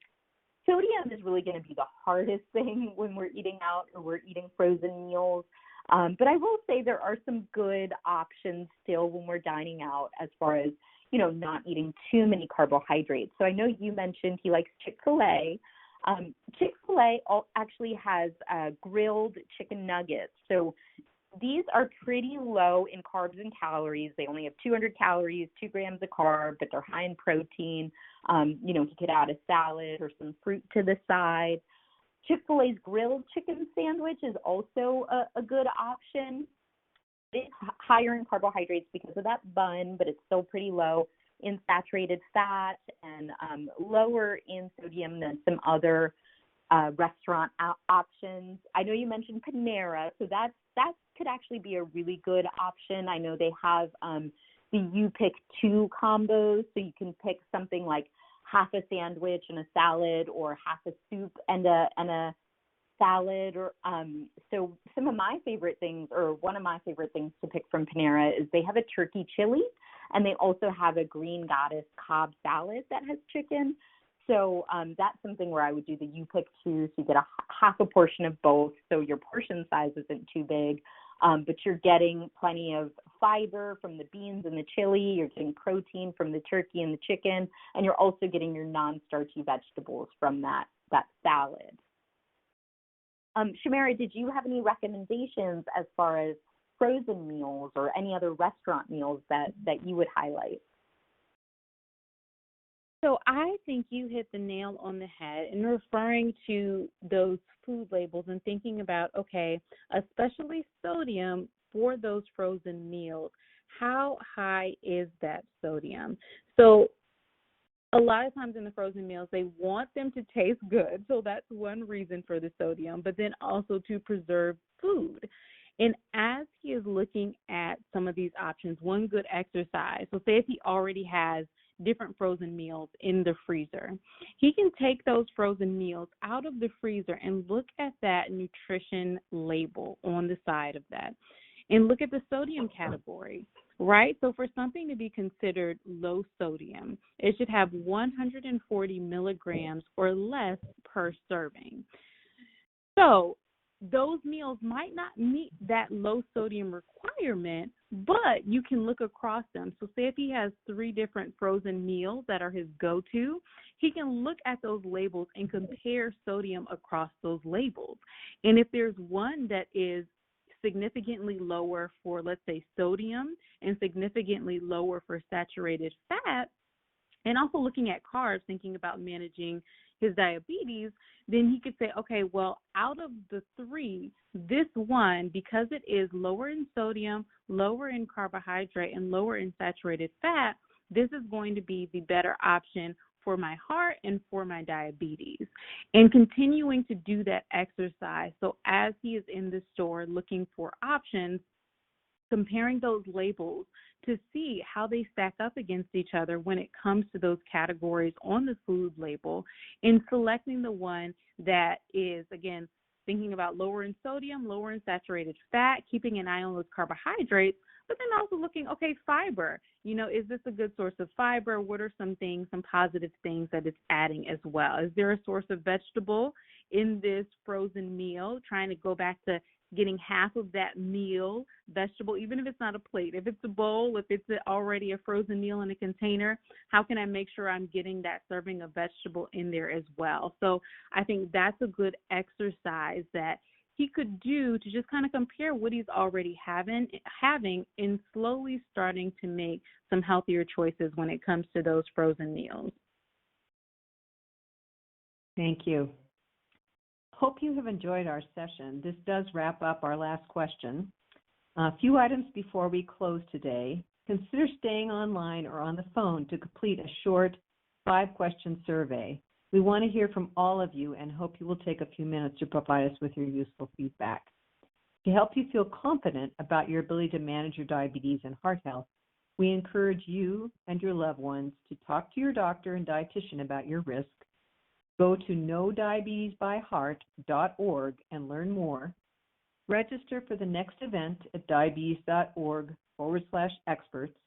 Sodium is really going to be the hardest thing when we're eating out or we're eating frozen meals. But I will say there are some good options still when we're dining out, as far as, not eating too many carbohydrates. So I know you mentioned he likes Chick-fil-A. Chick-fil-A actually has grilled chicken nuggets. So these are pretty low in carbs and calories. They only have 200 calories, 2 grams of carb, but they're high in protein. He could add a salad or some fruit to the side. Chick-fil-A's grilled chicken sandwich is also a good option. It's higher in carbohydrates because of that bun, but it's still pretty low in saturated fat and lower in sodium than some other restaurant options. I know you mentioned Panera, so that could actually be a really good option. I know they have the You Pick 2 combos, so you can pick something like half a sandwich and a salad, or half a soup and a salad. Or so some of my favorite things, or one of my favorite things to pick from Panera, is they have a turkey chili, and they also have a Green Goddess Cobb salad that has chicken. So that's something where I would do the You Pick 2, so you get a half a portion of both, so your portion size isn't too big, but you're getting plenty of fiber from the beans and the chili, you're getting protein from the turkey and the chicken, and you're also getting your non-starchy vegetables from that salad. Shamara, did you have any recommendations as far as frozen meals or any other restaurant meals that you would highlight? So I think you hit the nail on the head in referring to those food labels and thinking about, okay, especially sodium for those frozen meals. How high is that sodium? So a lot of times in the frozen meals, they want them to taste good. So that's one reason for the sodium, but then also to preserve food. And as he is looking at some of these options, one good exercise, so say if he already has different frozen meals in the freezer, he can take those frozen meals out of the freezer and look at that nutrition label on the side of that and look at the sodium category, right? So for something to be considered low sodium, it should have 140 milligrams or less per serving. So those meals might not meet that low sodium requirement, but you can look across them. So say if he has 3 different frozen meals that are his go-to, he can look at those labels and compare sodium across those labels. And if there's one that is significantly lower for, let's say, sodium and significantly lower for saturated fat, and also looking at carbs, thinking about managing his diabetes, then he could say, okay, well, out of the 3, this one, because it is lower in sodium, lower in carbohydrate, and lower in saturated fat, this is going to be the better option for my heart and for my diabetes. And continuing to do that exercise. So as he is in the store looking for options, comparing those labels to see how they stack up against each other when it comes to those categories on the food label, and selecting the one that is, again, thinking about lower in sodium, lower in saturated fat, keeping an eye on those carbohydrates, but then also looking, okay, fiber, is this a good source of fiber? What are some things, some positive things that it's adding as well? Is there a source of vegetable in this frozen meal? Trying to go back to getting half of that meal vegetable, even if it's not a plate. If it's a bowl, if it's already a frozen meal in a container, how can I make sure I'm getting that serving of vegetable in there as well? So I think that's a good exercise that he could do to just kind of compare what he's already having and slowly starting to make some healthier choices when it comes to those frozen meals. Thank you. Hope you have enjoyed our session. This does wrap up our last question. A few items before we close today. Consider staying online or on the phone to complete a short 5-question survey. We want to hear from all of you and hope you will take a few minutes to provide us with your useful feedback. To help you feel confident about your ability to manage your diabetes and heart health, we encourage you and your loved ones to talk to your doctor and dietitian about your risk. Go to knowdiabetesbyheart.org and learn more. Register for the next event at diabetes.org/experts.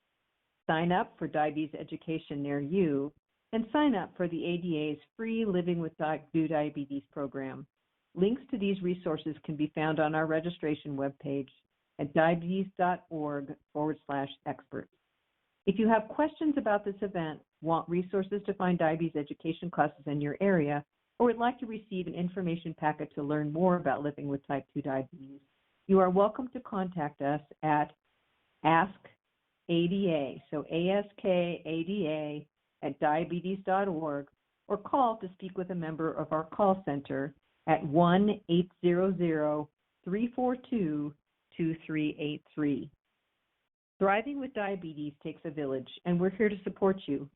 Sign up for diabetes education near you, and sign up for the ADA's free Living with Type 2 Diabetes program. Links to these resources can be found on our registration webpage at diabetes.org/experts. If you have questions about this event, want resources to find diabetes education classes in your area, or would like to receive an information packet to learn more about living with type 2 diabetes, you are welcome to contact us at AskADA, so ASKADA at diabetes.org, or call to speak with a member of our call center at 1-800-342-2383. Thriving with diabetes takes a village, and we're here to support you.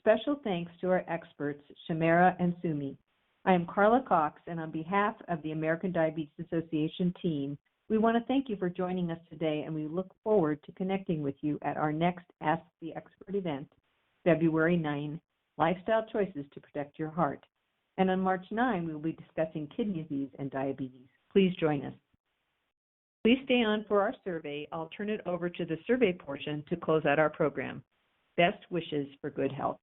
Special thanks to our experts, Shamira and Sumi. I am Carla Cox, and on behalf of the American Diabetes Association team, we want to thank you for joining us today, and we look forward to connecting with you at our next Ask the Expert event, February 9, Lifestyle Choices to Protect Your Heart. And on March 9, we will be discussing kidney disease and diabetes. Please join us. Please stay on for our survey. I'll turn it over to the survey portion to close out our program. Best wishes for good health.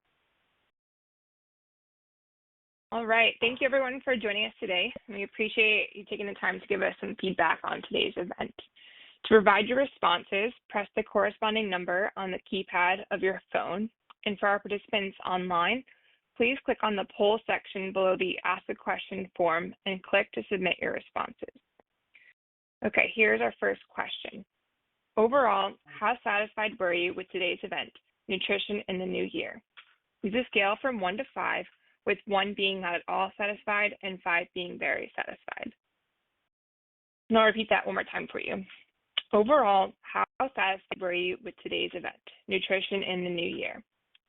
All right. Thank you, everyone, for joining us today. We appreciate you taking the time to give us some feedback on today's event. To provide your responses, press the corresponding number on the keypad of your phone. And for our participants online, please click on the poll section below the Ask a Question form and click to submit your responses. Okay, here's our first question. Overall, how satisfied were you with today's event, Nutrition in the New Year? Use a scale from 1 to 5, with 1 being not at all satisfied and 5 being very satisfied. And I'll repeat that one more time for you. Overall, how satisfied were you with today's event, Nutrition in the New Year?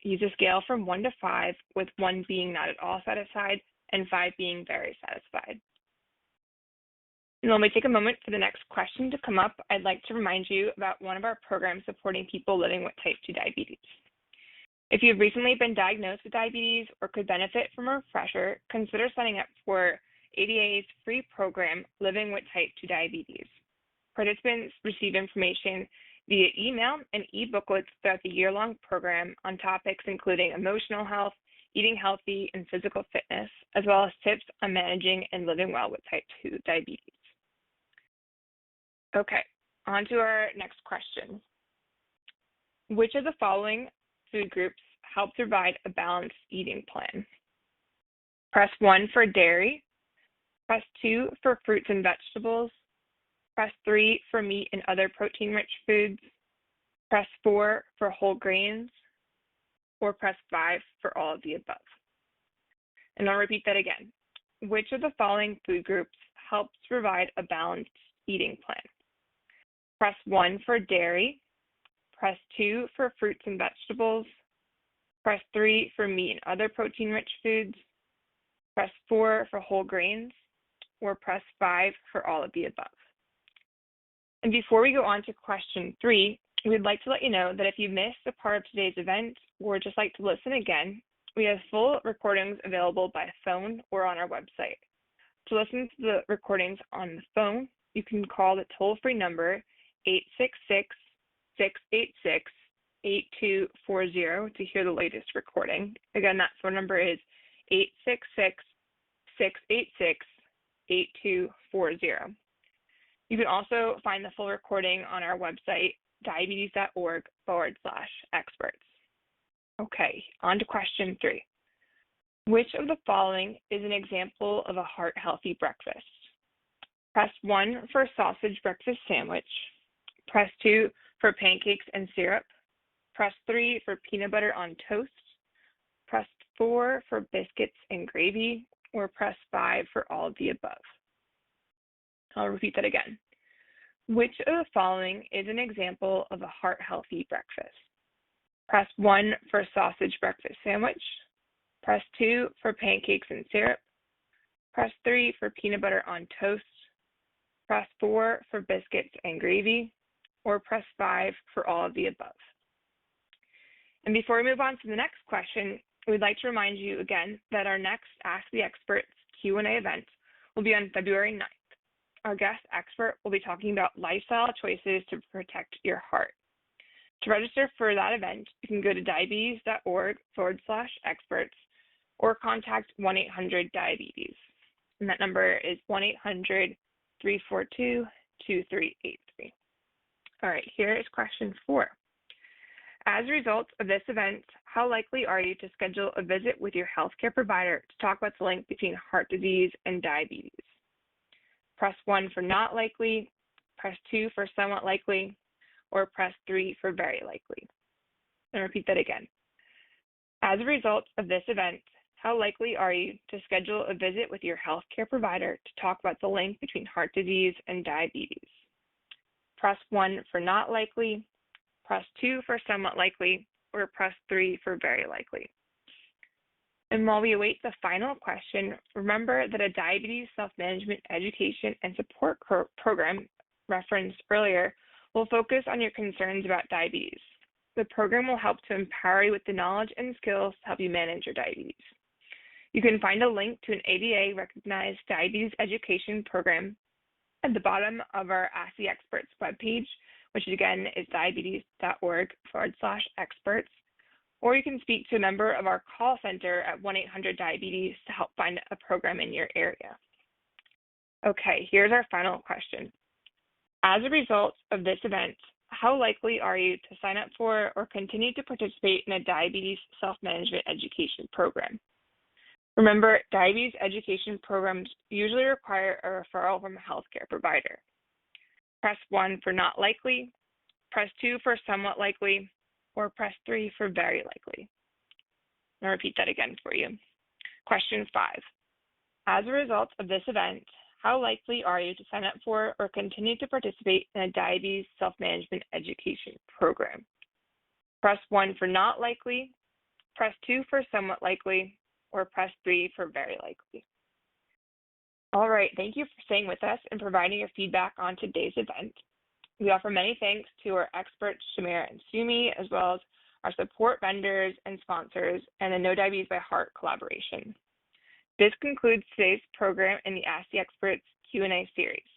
Use a scale from 1 to 5, with 1 being not at all satisfied and 5 being very satisfied. And when we take a moment for the next question to come up, I'd like to remind you about one of our programs supporting people living with type 2 diabetes. If you've recently been diagnosed with diabetes or could benefit from a refresher, consider signing up for ADA's free program, Living with Type 2 Diabetes. Participants receive information via email and e-booklets throughout the year-long program on topics including emotional health, eating healthy, and physical fitness, as well as tips on managing and living well with type 2 diabetes. Okay, on to our next question. Which of the following food groups help provide a balanced eating plan? Press 1 for dairy, press 2 for fruits and vegetables, press 3 for meat and other protein-rich foods, press 4 for whole grains, or press 5 for all of the above. And I'll repeat that again. Which of the following food groups helps provide a balanced eating plan? Press 1 for dairy, press 2 for fruits and vegetables, press 3 for meat and other protein-rich foods, press 4 for whole grains, or press 5 for all of the above. And before we go on to question 3, we'd like to let you know that if you missed a part of today's event or just like to listen again, we have full recordings available by phone or on our website. To listen to the recordings on the phone, you can call the toll-free number 866-686-8240 to hear the latest recording. Again, that phone number is 866-686-8240. You can also find the full recording on our website, diabetes.org/experts. Okay, on to question 3. Which of the following is an example of a heart-healthy breakfast? Press 1 for sausage breakfast sandwich. Press 2 for pancakes and syrup. Press 3 for peanut butter on toast. Press 4 for biscuits and gravy, or press 5 for all of the above. I'll repeat that again. Which of the following is an example of a heart-healthy breakfast? Press 1 for sausage breakfast sandwich. Press 2 for pancakes and syrup. Press 3 for peanut butter on toast. Press 4 for biscuits and gravy, or press 5 for all of the above. And before we move on to the next question, we'd like to remind you again that our next Ask the Experts Q&A event will be on February 9th. Our guest expert will be talking about lifestyle choices to protect your heart. To register for that event, you can go to diabetes.org/experts or contact 1-800-DIABETES. And that number is 1-800-342-2383. All right, here is question 4. As a result of this event, how likely are you to schedule a visit with your healthcare provider to talk about the link between heart disease and diabetes? Press 1 for not likely, press 2 for somewhat likely, or press 3 for very likely. And repeat that again. As a result of this event, how likely are you to schedule a visit with your healthcare provider to talk about the link between heart disease and diabetes? Press 1 for not likely, press 2 for somewhat likely, or press 3 for very likely. And while we await the final question, remember that a diabetes self-management education and support program referenced earlier will focus on your concerns about diabetes. The program will help to empower you with the knowledge and skills to help you manage your diabetes. You can find a link to an ADA-recognized diabetes education program at the bottom of our Ask the Experts webpage, which again is diabetes.org/experts, or you can speak to a member of our call center at 1-800-DIABETES to help find a program in your area. Okay, here's our final question. As a result of this event, how likely are you to sign up for or continue to participate in a diabetes self-management education program? Remember, diabetes education programs usually require a referral from a healthcare provider. Press 1 for not likely, press 2 for somewhat likely, or press 3 for very likely. I'll repeat that again for you. Question 5. As a result of this event, how likely are you to sign up for or continue to participate in a diabetes self-management education program? Press 1 for not likely, press 2 for somewhat likely, or press 3 for very likely. All right, thank you for staying with us and providing your feedback on today's event. We offer many thanks to our experts, Shamira and Sumi, as well as our support vendors and sponsors, and the No Diabetes by Heart collaboration. This concludes today's program in the Ask the Experts Q&A series.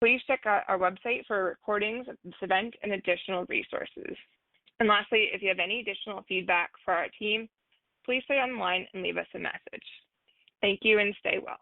Please check out our website for recordings of this event and additional resources. And lastly, if you have any additional feedback for our team, please stay online and leave us a message. Thank you and stay well.